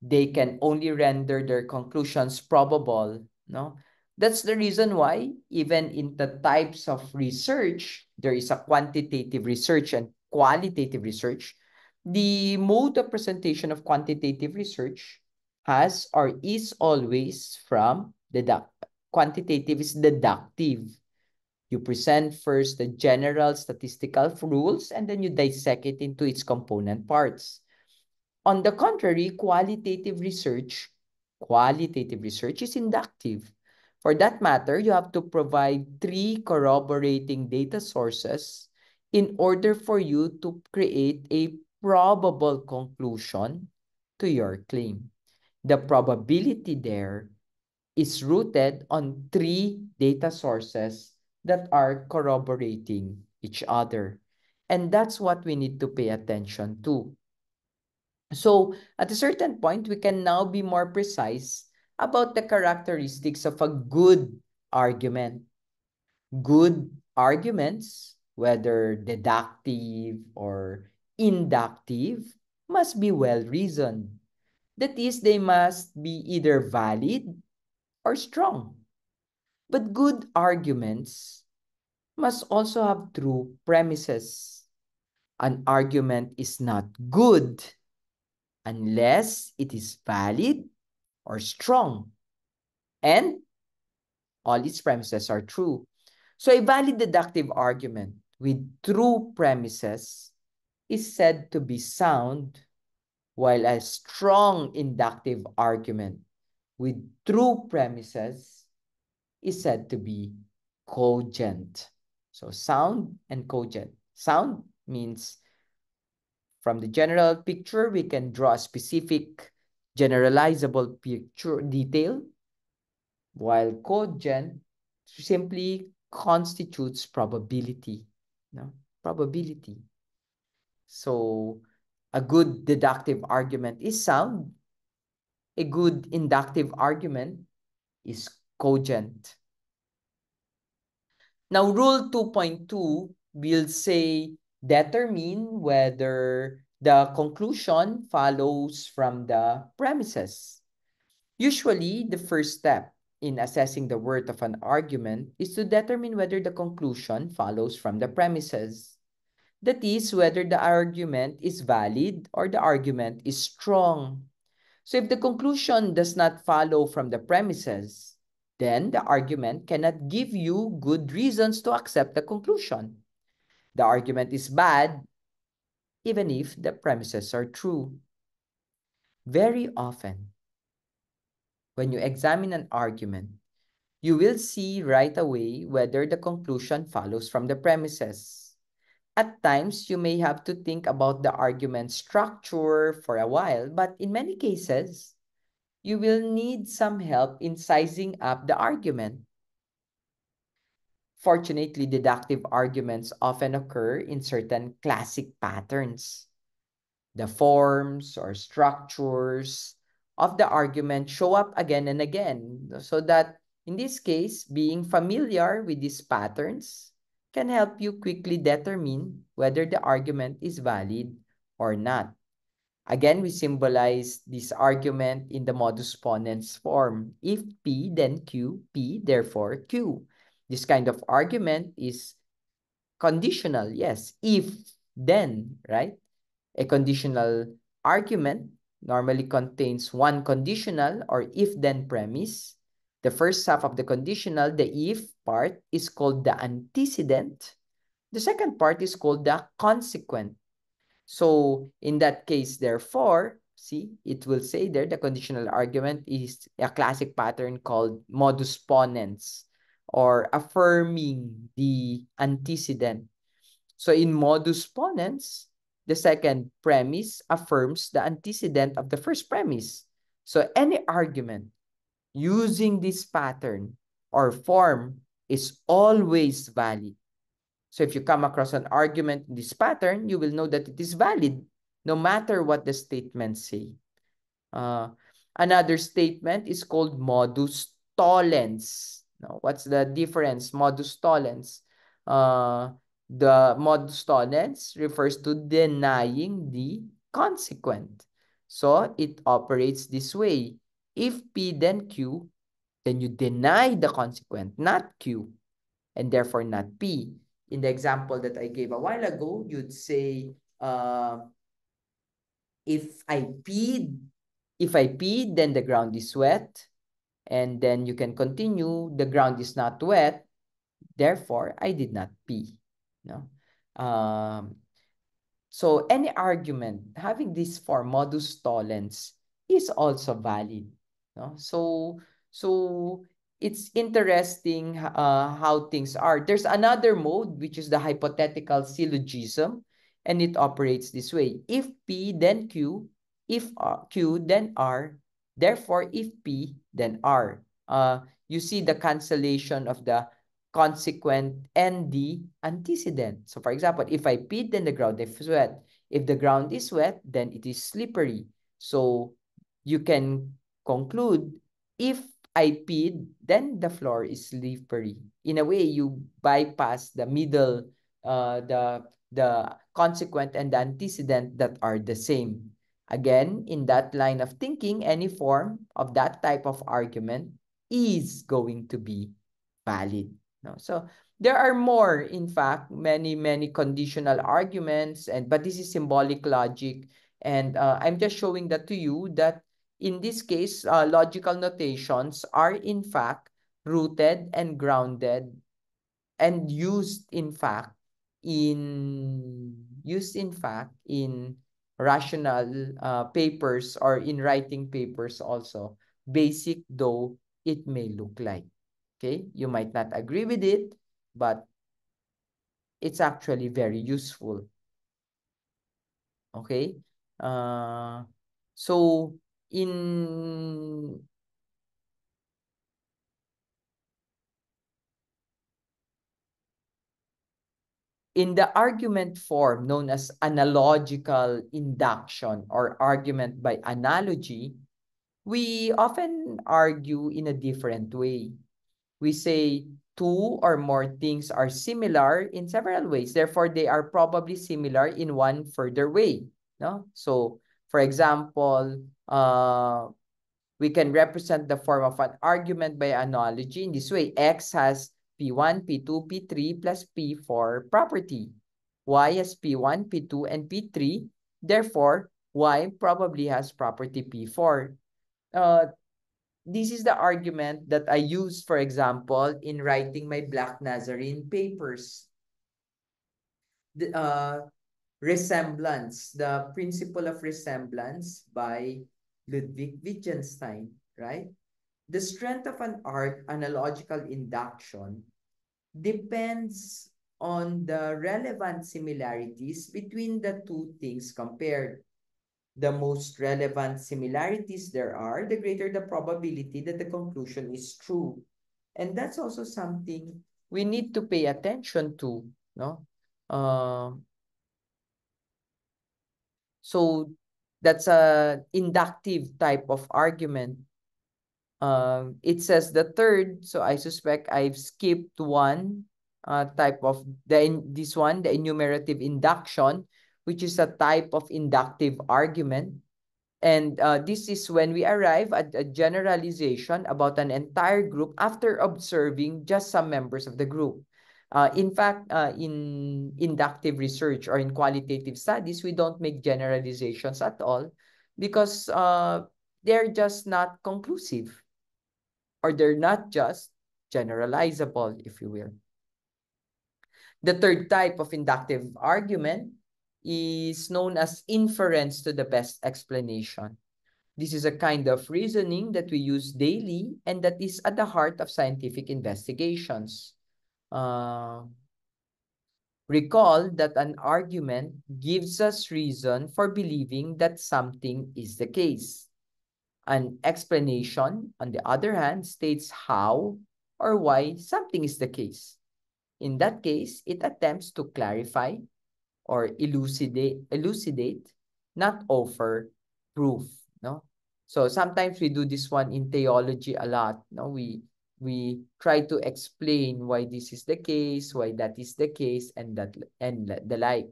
They can only render their conclusions probable, no? That's the reason why even in the types of research, there is a quantitative research and qualitative research. The mode of presentation of quantitative research has or is always from quantitative is deductive. You present first the general statistical rules and then you dissect it into its component parts. On the contrary, qualitative research is inductive. For that matter, you have to provide 3 corroborating data sources in order for you to create a probable conclusion to your claim. The probability there is rooted on three data sources that are corroborating each other. And that's what we need to pay attention to. So at a certain point, we can now be more precise about the characteristics of a good argument. Good arguments, whether deductive or inductive, must be well reasoned. That is, they must be either valid or strong. But good arguments must also have true premises. An argument is not good unless it is valid or strong, and all its premises are true. So a valid deductive argument with true premises is said to be sound, while a strong inductive argument with true premises is said to be cogent. So sound and cogent. Sound means from the general picture, we can draw a specific generalizable picture detail, while cogent simply constitutes probability. No? Probability. So a good deductive argument is sound. A good inductive argument is cogent. Now, Rule 2.2 will say determine whether the conclusion follows from the premises. Usually, the first step in assessing the worth of an argument is to determine whether the conclusion follows from the premises. That is, whether the argument is valid or the argument is strong. So if the conclusion does not follow from the premises, then the argument cannot give you good reasons to accept the conclusion. The argument is bad, even if the premises are true. Very often, when you examine an argument, you will see right away whether the conclusion follows from the premises. At times, you may have to think about the argument structure for a while, but in many cases, you will need some help in sizing up the argument. Fortunately, deductive arguments often occur in certain classic patterns. The forms or structures of the argument show up again and again, so that in this case, being familiar with these patterns can help you quickly determine whether the argument is valid or not. Again, we symbolize this argument in the modus ponens form. If P, then Q, P, therefore Q. This kind of argument is conditional, yes. If, then, right? A conditional argument normally contains one conditional or if-then premise. The first half of the conditional, the if part, is called the antecedent. The second part is called the consequent. So in that case, therefore, see, it will say there the conditional argument is a classic pattern called modus ponens, or affirming the antecedent. So in modus ponens, the second premise affirms the antecedent of the first premise. So any argument using this pattern or form is always valid. So if you come across an argument in this pattern, you will know that it is valid, no matter what the statements say. Another statement is called modus tollens. Now, what's the difference? Modus tollens. The modus tollens refers to denying the consequent. So it operates this way. If P then Q, then you deny the consequent, not Q, and therefore not P. In the example that I gave a while ago, you'd say, if I peed, then the ground is wet. And then you can continue, the ground is not wet, therefore I did not pee. No? So any argument having this form modus tollens is also valid. No? So it's interesting how things are. There's another mode, which is the hypothetical syllogism, and it operates this way. If P, then Q. If Q, then R. Therefore, if P, then R. you see the cancellation of the consequent and the antecedent. So for example, if I peed, then the ground is wet. If the ground is wet, then it is slippery. So you can conclude, if I peed, then the floor is slippery. In a way, you bypass the middle, the consequent and the antecedent that are the same. Again, in that line of thinking, any form of that type of argument is going to be valid. No? So there are more, in fact, many conditional arguments, but this is symbolic logic. And I'm just showing that to you that in this case, logical notations are in fact rooted and grounded and used in fact in rational papers or in writing papers also, basic though it may look like. Okay, you might not agree with it, but it's actually very useful. Okay, so in in the argument form known as analogical induction or argument by analogy, we often argue in a different way. We say two or more things are similar in several ways. Therefore, they are probably similar in one further way. No? So, for example, we can represent the form of an argument by analogy in this way. X has P1, P2, P3 plus P4 property. Y has P1, P2, and P3. Therefore, Y probably has property P4. This is the argument that I use, for example, in writing my Black Nazarene papers. The resemblance, the principle of resemblance by Ludwig Wittgenstein, right? The strength of an art analogical induction depends on the relevant similarities between the two things compared. The most relevant similarities there are, the greater the probability that the conclusion is true. And that's also something we need to pay attention to, no? So that's a inductive type of argument. It says the third, so I suspect I've skipped one type of this one, the enumerative induction, which is a type of inductive argument. And this is when we arrive at a generalization about an entire group after observing just some members of the group. In fact, in inductive research or in qualitative studies, we don't make generalizations at all because they're just not conclusive, or they're not just generalizable, if you will. The third type of inductive argument is known as inference to the best explanation. This is a kind of reasoning that we use daily and that is at the heart of scientific investigations. Recall that an argument gives us reason for believing that something is the case. An explanation, on the other hand, states how or why something is the case. In that case, it attempts to clarify or elucidate, not offer proof. No? So sometimes we do this one in theology a lot. No? We try to explain why this is the case, why that is the case, and the like.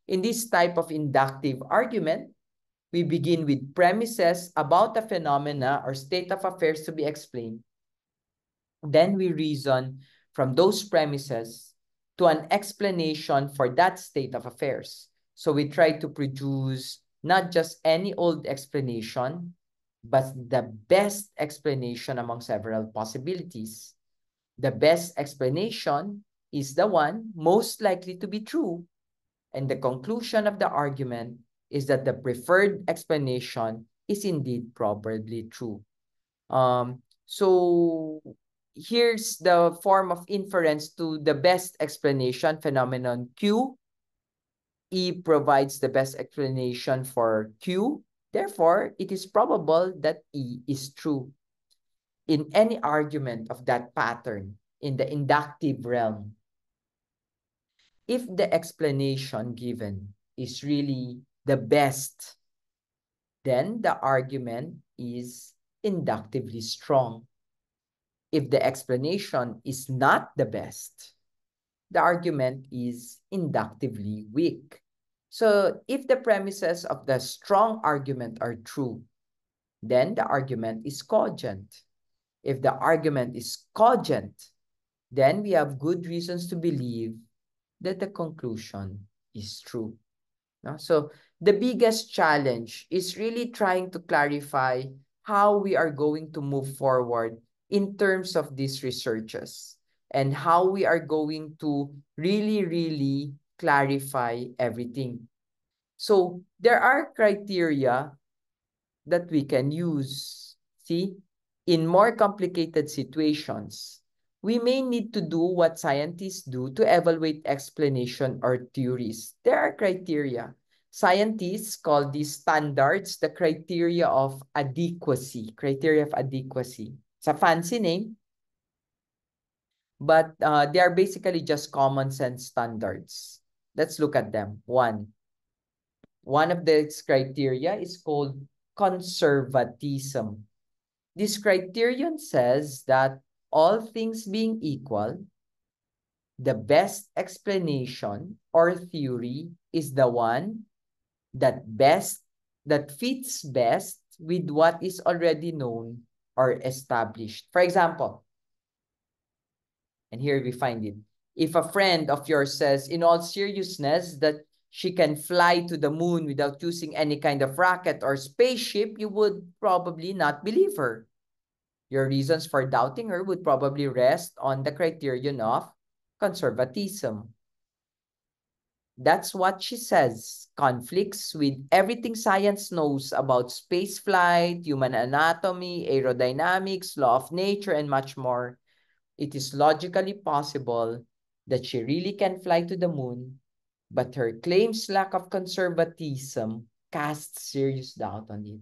In this type of inductive argument, we begin with premises about a phenomena or state of affairs to be explained. Then we reason from those premises to an explanation for that state of affairs. So we try to produce not just any old explanation, but the best explanation among several possibilities. The best explanation is the one most likely to be true. And the conclusion of the argument is that the preferred explanation is indeed probably true. So here's the form of inference to the best explanation phenomenon Q. E provides the best explanation for Q. Therefore, it is probable that E is true. in any argument of that pattern in the inductive realm, if the explanation given is really the best, then the argument is inductively strong. If the explanation is not the best, the argument is inductively weak. So if the premises of the strong argument are true, then the argument is cogent. If the argument is cogent, then we have good reasons to believe that the conclusion is true. No? So the biggest challenge is really trying to clarify how we are going to move forward in terms of these researches and how we are going to really clarify everything. So there are criteria that we can use. See, in more complicated situations, we may need to do what scientists do to evaluate explanation or theories. There are criteria. Scientists call these standards the criteria of adequacy. Criteria of adequacy. It's a fancy name, but they are basically just common sense standards. Let's look at them. One of these criteria is called conservatism. This criterion says that all things being equal, the best explanation or theory is the one that fits best with what is already known or established. For example, and here we find it. If a friend of yours says in all seriousness that she can fly to the moon without using any kind of rocket or spaceship, you would probably not believe her. Your reasons for doubting her would probably rest on the criterion of conservatism. That's what she says conflicts with everything science knows about spaceflight, human anatomy, aerodynamics, law of nature, and much more. It is logically possible that she really can fly to the moon, but her claims lack of conservatism casts serious doubt on it.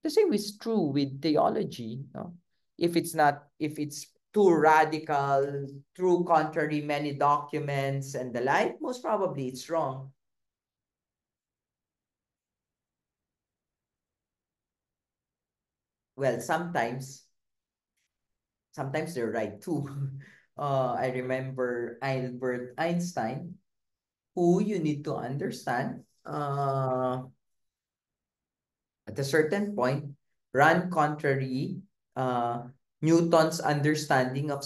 The same is true with theology. No? If it's too radical, too contrary many documents and the like, most probably it's wrong. Well, sometimes they're right too. I remember Albert Einstein, who you need to understand, at a certain point, ran contrary uh, Newton's understanding of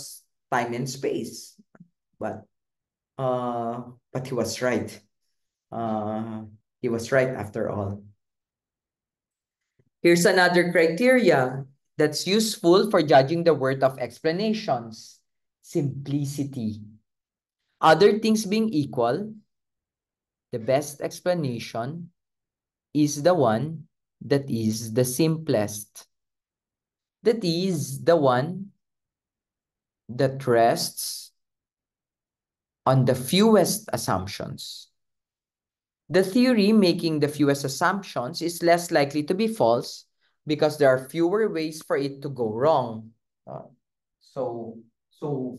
time and space. But he was right. Uh, he was right after all. Here's another criteria that's useful for judging the worth of explanations. Simplicity. Other things being equal, the best explanation is the one that is the simplest. That is the one that rests on the fewest assumptions. The theory making the fewest assumptions is less likely to be false because there are fewer ways for it to go wrong. So, so,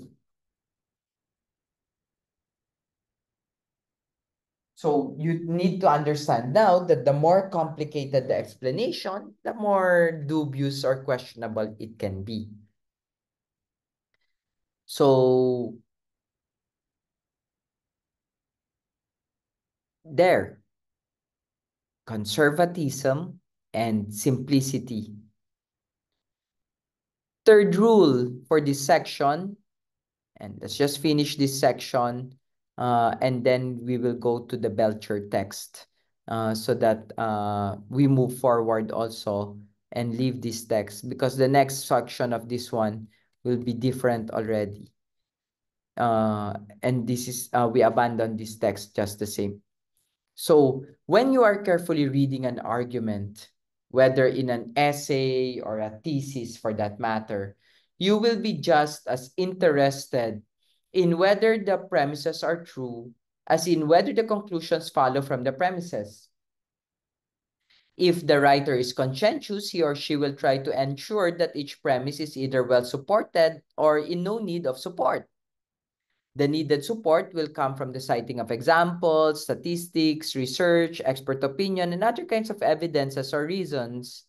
so you need to understand now that the more complicated the explanation, the more dubious or questionable it can be. So, there, conservatism and simplicity. Third rule for this section, and let's just finish this section, and then we will go to the Belcher text so that we move forward also and leave this text because the next section of this one will be different already. And this is, we abandon this text just the same. So when you are carefully reading an argument, whether in an essay or a thesis for that matter, you will be just as interested in whether the premises are true as in whether the conclusions follow from the premises. If the writer is conscientious, he or she will try to ensure that each premise is either well supported or in no need of support. The needed support will come from the citing of examples, statistics, research, expert opinion, and other kinds of evidences or reasons.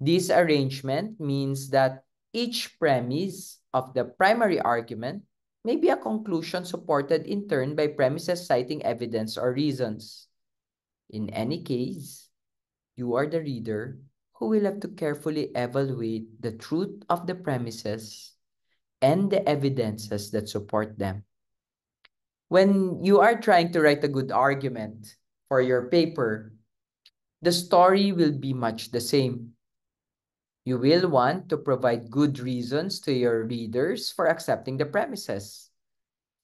This arrangement means that each premise of the primary argument may be a conclusion supported in turn by premises citing evidence or reasons. In any case, you are the reader who will have to carefully evaluate the truth of the premises and the evidences that support them. When you are trying to write a good argument for your paper, the story will be much the same. You will want to provide good reasons to your readers for accepting the premises.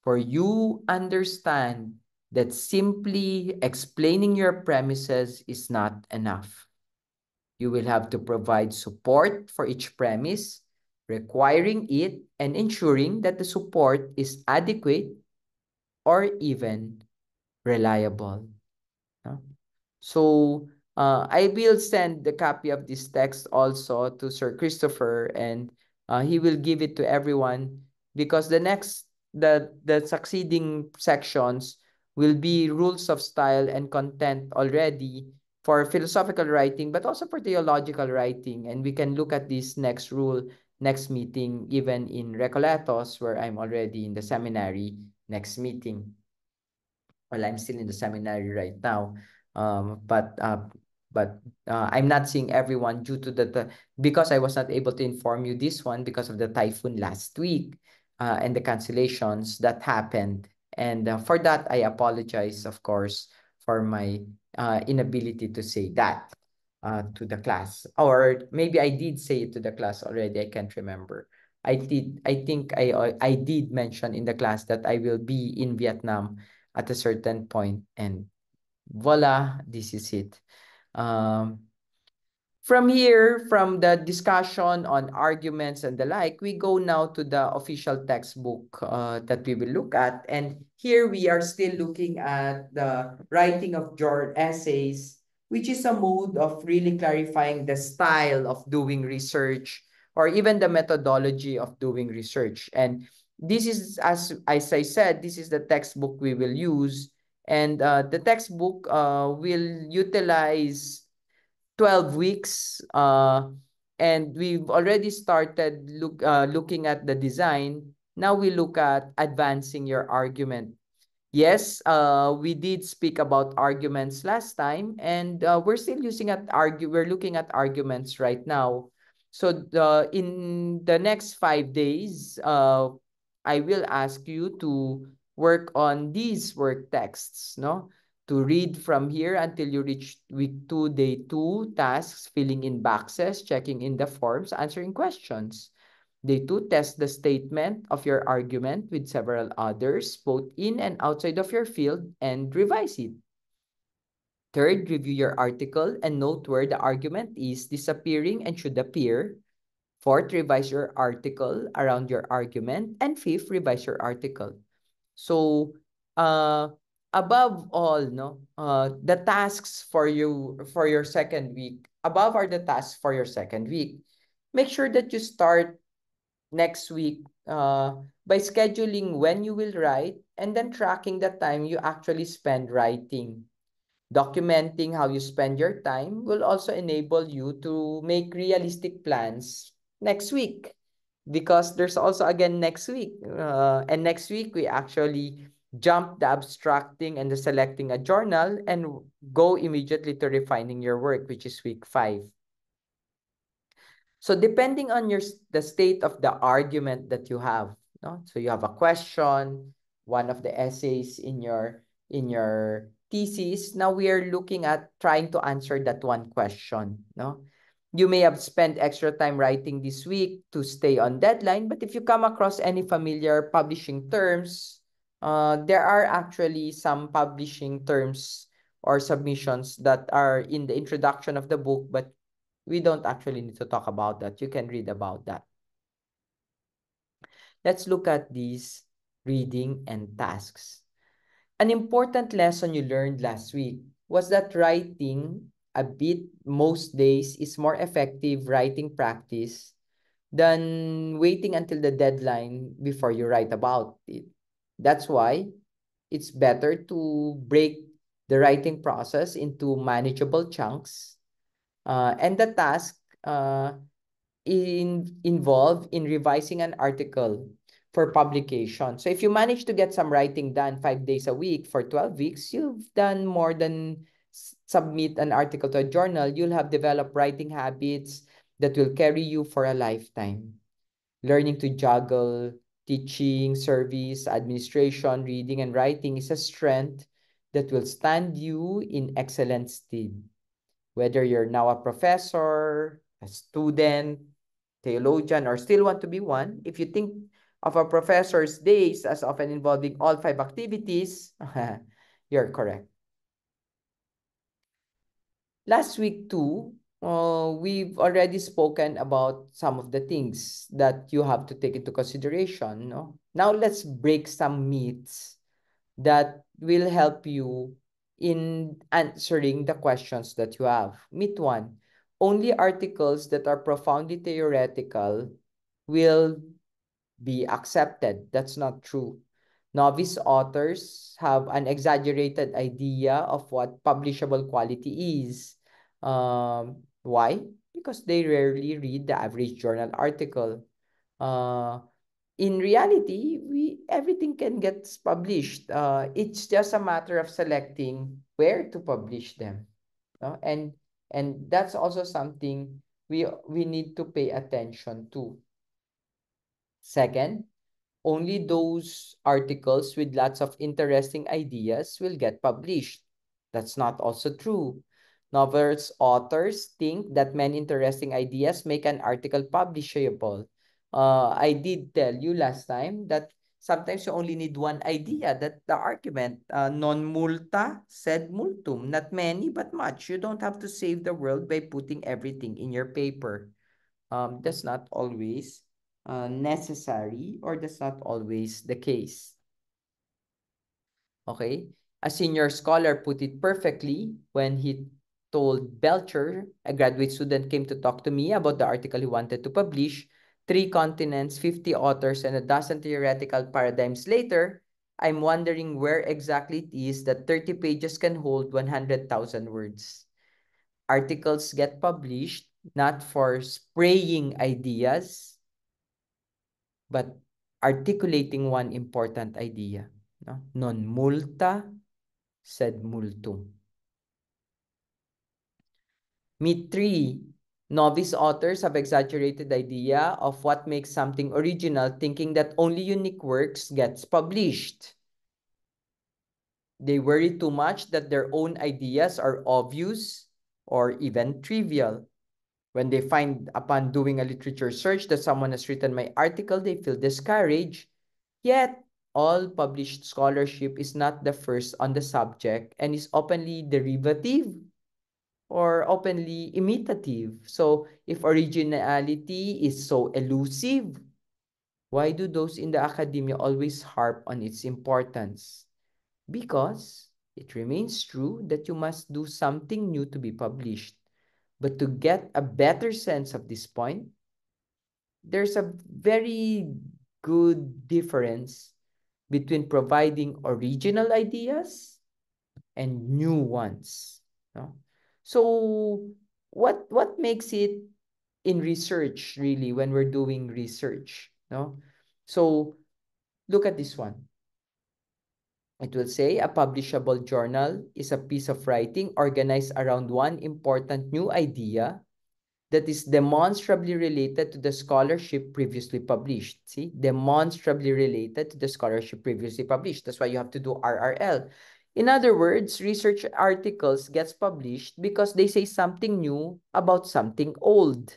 For you understand that simply explaining your premises is not enough. You will have to provide support for each premise, requiring it and ensuring that the support is adequate or even reliable. No? So I will send the copy of this text also to Sir Christopher, and he will give it to everyone, because the succeeding sections will be rules of style and content already for philosophical writing, but also for theological writing. And we can look at this next rule next meeting, even in Recoletos, where I'm already in the seminary next meeting. Well, I'm still in the seminary right now. But I'm not seeing everyone due to because I was not able to inform you this one because of the typhoon last week, and the cancellations that happened. And for that, I apologize, of course, for my inability to say that to the class. Or maybe I did say it to the class already. I can't remember. I think I did mention in the class that I will be in Vietnam at a certain point, and voila, this is it. From here, from the discussion on arguments and the like, we go now to the official textbook that we will look at. And here we are still looking at the writing of short essays, which is a mode of really clarifying the style of doing research or even the methodology of doing research. And this is, as I said, this is the textbook we will use. And the textbook will utilize 12 weeks, and we've already started looking at the design. Now we look at advancing your argument. Yes, we did speak about arguments last time, and we're still we're looking at arguments right now. So in the next 5 days, I will ask you to work on these work texts, no? To read from here until you reach week 2, day 2, tasks, filling in boxes, checking in the forms, answering questions. Day 2, test the statement of your argument with several others, both in and outside of your field, and revise it. Third, review your article and note where the argument is disappearing and should appear. Fourth, revise your article around your argument. And fifth, revise your article. So, above all, the tasks for your second week, above are the tasks for your second week. Make sure that you start next week by scheduling when you will write and then tracking the time you actually spend writing. Documenting how you spend your time will also enable you to make realistic plans next week, because there's also again next week. And next week, we actually jump the abstracting and the selecting a journal and go immediately to refining your work, which is week 5. So depending on the state of the argument that you have, no? So you have a question, one of the essays in your thesis. Now we are looking at trying to answer that one question, no? You may have spent extra time writing this week to stay on deadline, but if you come across any familiar publishing terms, there are actually some publishing terms or submissions that are in the introduction of the book, but we don't actually need to talk about that. You can read about that. Let's look at these reading and tasks. An important lesson you learned last week was that writing a bit most days is more effective writing practice than waiting until the deadline before you write about it. That's why it's better to break the writing process into manageable chunks, and the task involved in revising an article for publication. So if you manage to get some writing done 5 days a week for 12 weeks, you've done more than submit an article to a journal. You'll have developed writing habits that will carry you for a lifetime. Learning to juggle teaching, service, administration, reading, and writing is a strength that will stand you in excellent stead. Whether you're now a professor, a student, theologian, or still want to be one, if you think of a professor's days as often involving all 5 activities, you're correct. Last week too, we've already spoken about some of the things that you have to take into consideration. No? Now let's break some myths that will help you in answering the questions that you have. Myth one, only articles that are profoundly theoretical will be accepted. That's not true. Novice authors have an exaggerated idea of what publishable quality is. Why? Because they rarely read the average journal article. Uh, in reality, everything can get published. It's just a matter of selecting where to publish them. No? And that's also something we need to pay attention to. Second, only those articles with lots of interesting ideas will get published. That's not also true. Novels authors think that many interesting ideas make an article publishable. I did tell you last time that sometimes you only need one idea. That the argument, non multa sed multum. Not many, but much. You don't have to save the world by putting everything in your paper. That's not always necessary, or that's not always the case. Okay? A senior scholar put it perfectly when he told Belcher, a graduate student came to talk to me about the article he wanted to publish. 3 continents, 50 authors, and a dozen theoretical paradigms later, I'm wondering where exactly it is that 30 pages can hold 100,000 words. Articles get published not for spraying ideas, but articulating one important idea. No? Non multa sed multum. Myth 3. Novice authors have exaggerated idea of what makes something original, thinking that only unique works gets published. They worry too much that their own ideas are obvious or even trivial. When they find upon doing a literature search that someone has written my article, they feel discouraged. Yet, all published scholarship is not the first on the subject and is openly derivative or openly imitative. So, if originality is so elusive, why do those in the academia always harp on its importance? Because it remains true that you must do something new to be published. But to get a better sense of this point, there's a very good difference between providing original ideas and new ones. No? So what makes it in research really when we're doing research? No? So look at this one. It will say a publishable journal is a piece of writing organized around one important new idea that is demonstrably related to the scholarship previously published. See, demonstrably related to the scholarship previously published. That's why you have to do RRL. In other words, research articles gets published because they say something new about something old.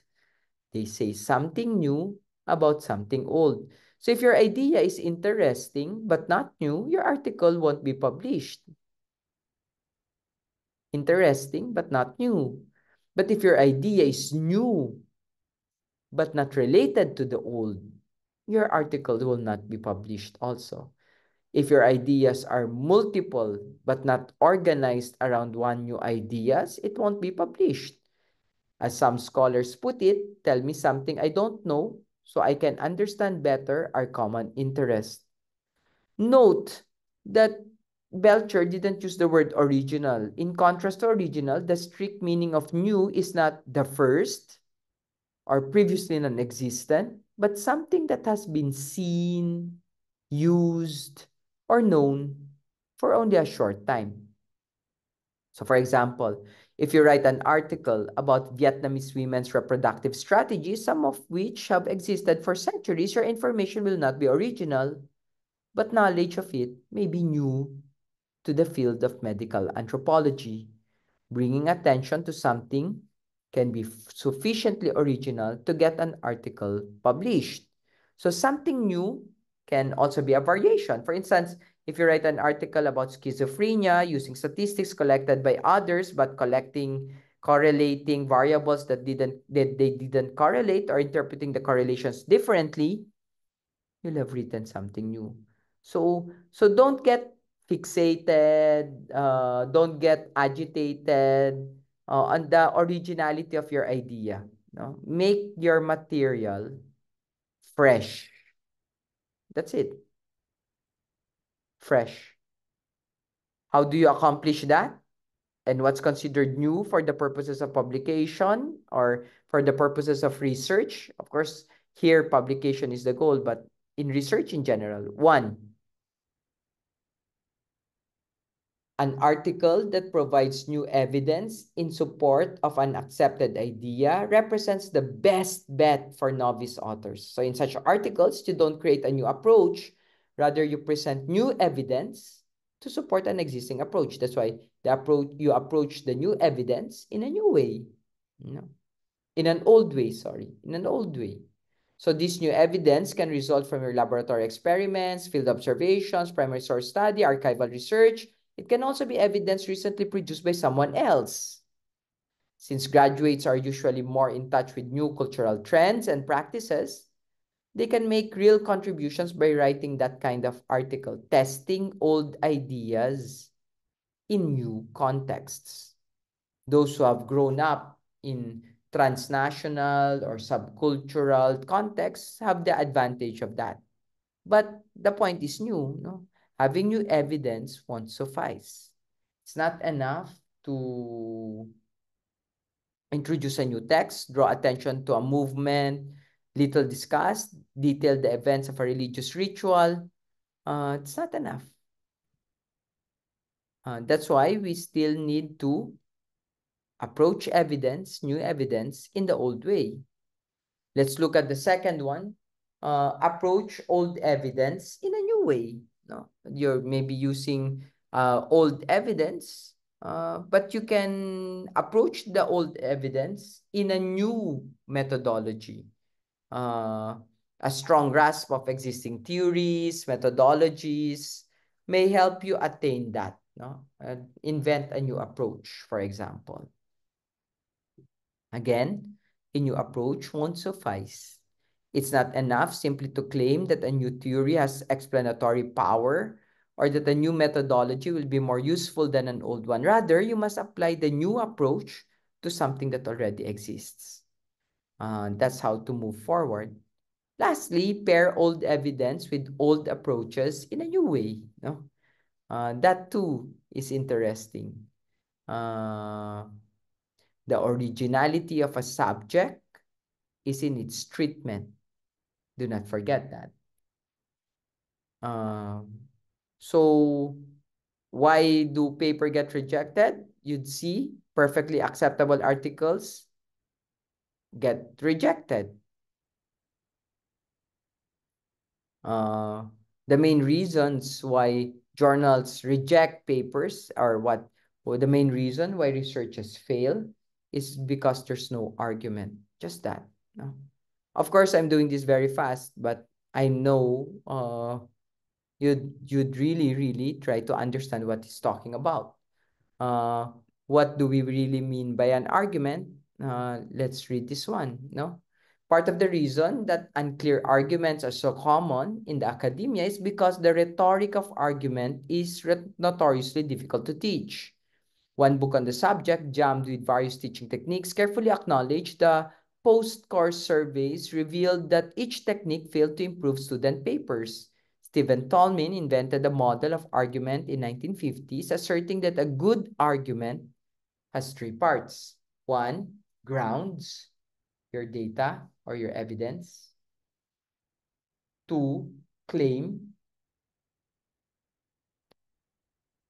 They say something new about something old. So if your idea is interesting but not new, your article won't be published. Interesting but not new. But if your idea is new but not related to the old, your article will not be published also. If your ideas are multiple but not organized around one new ideas, it won't be published. As some scholars put it, tell me something I don't know so I can understand better our common interest. Note that Belcher didn't use the word original. In contrast to original, the strict meaning of new is not the first or previously non-existent, but something that has been seen, used, or known for only a short time. So for example, if you write an article about Vietnamese women's reproductive strategies, some of which have existed for centuries, your information will not be original, but knowledge of it may be new to the field of medical anthropology. Bringing attention to something can be sufficiently original to get an article published. So something new can also be a variation. For instance, if you write an article about schizophrenia using statistics collected by others but correlating variables that they didn't correlate or interpreting the correlations differently, you'll have written something new. So don't get fixated, don't get agitated on the originality of your idea. No? Make your material fresh. That's it. Fresh. How do you accomplish that? And what's considered new for the purposes of publication or for the purposes of research? Of course, here publication is the goal, but in research in general, one, an article that provides new evidence in support of an accepted idea represents the best bet for novice authors. So in such articles, you don't create a new approach, rather you present new evidence to support an existing approach. That's why you approach the new evidence in a new way, you know, in an old way, in an old way. So this new evidence can result from your laboratory experiments, field observations, primary source study, archival research. It can also be evidence recently produced by someone else. Since graduates are usually more in touch with new cultural trends and practices, they can make real contributions by writing that kind of article, testing old ideas in new contexts. Those who have grown up in transnational or subcultural contexts have the advantage of that. But the point is new, no? Having new evidence won't suffice. It's not enough to introduce a new text, draw attention to a movement, little discussed, detail the events of a religious ritual. It's not enough. That's why we still need to approach evidence, new evidence, in the old way. Let's look at the second one. Approach old evidence in a new way. No? You're maybe using old evidence, but you can approach the old evidence in a new methodology. A strong grasp of existing theories, methodologies may help you attain that. No? Invent a new approach, for example. Again, a new approach won't suffice. It's not enough simply to claim that a new theory has explanatory power or that a new methodology will be more useful than an old one. Rather, you must apply the new approach to something that already exists. That's how to move forward. Lastly, pair old evidence with old approaches in a new way. No? That too is interesting. Uh, the originality of a subject is in its treatment. Do not forget that. So why do paper get rejected? You'd see perfectly acceptable articles get rejected. The main reasons why journals reject papers or the main reason why researchers fail is because there's no argument. Just that. No? Of course, I'm doing this very fast, but I know you'd really try to understand what he's talking about. What do we really mean by an argument? Let's read this one. No, Part of the reason that unclear arguments are so common in the academia is because the rhetoric of argument is notoriously difficult to teach. One book on the subject, jammed with various teaching techniques, carefully acknowledged the post-course surveys revealed that each technique failed to improve student papers. Stephen Tolman invented a model of argument in 1950s, asserting that a good argument has three parts. One, grounds, your data or your evidence. Two, claim,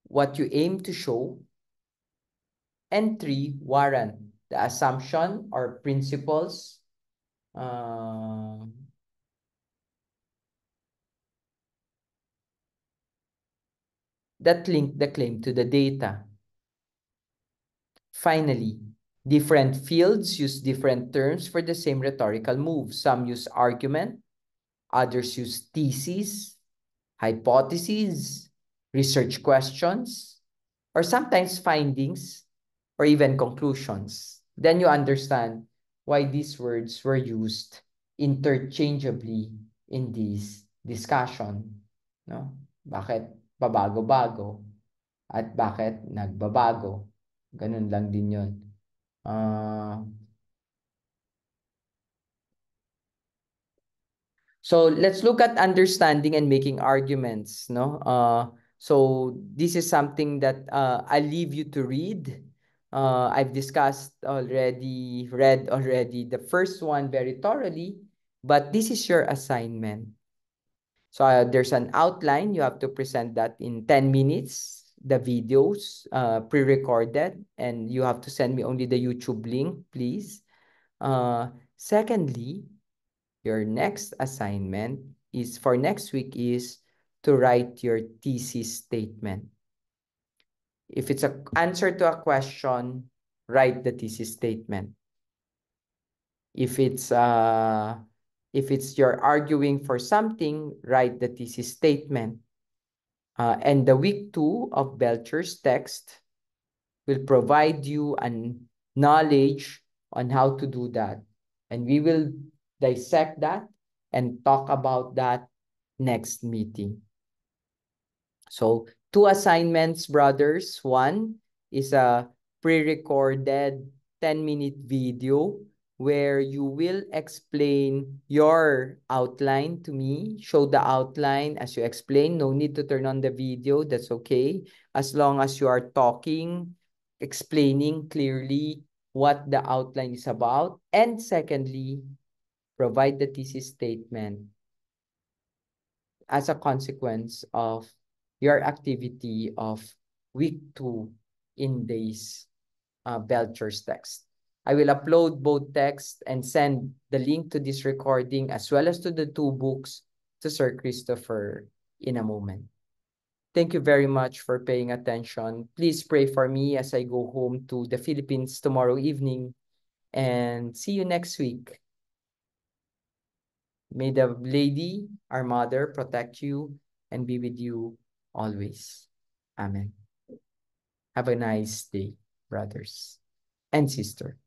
what you aim to show. And three, warrant, the assumption or principles that link the claim to the data. Finally, different fields use different terms for the same rhetorical move. Some use argument, others use thesis, hypotheses, research questions, or sometimes findings, or even conclusions. Then you understand why these words were used interchangeably in this discussion. No? Bakit pabago-bago? At bakit nagbabago? Ganun lang din yun. So let's look at understanding and making arguments. No? So this is something that I'll leave you to read. I've read already the first one very thoroughly, but this is your assignment. So there's an outline. You have to present that in 10 minutes. The videos pre-recorded, and you have to send me only the YouTube link, please. Secondly, your next assignment is for next week is to write your thesis statement. If it's an answer to a question, write the thesis statement. If it's you're arguing for something, write the thesis statement. And the week 2 of Belcher's text will provide you an knowledge on how to do that. And we will dissect that and talk about that next meeting. So 2 assignments, brothers. One is a pre-recorded 10-minute video where you will explain your outline to me. Show the outline as you explain. No need to turn on the video. That's okay. As long as you are talking, explaining clearly what the outline is about. And secondly, provide the thesis statement as a consequence of your activity of week 2 in this Belcher's text. I will upload both texts and send the link to this recording as well as to the 2 books to Sir Christopher in a moment. Thank you very much for paying attention. Please pray for me as I go home to the Philippines tomorrow evening, and see you next week. May the Lady, our Mother, protect you and be with you always. Amen. Have a nice day, brothers and sister.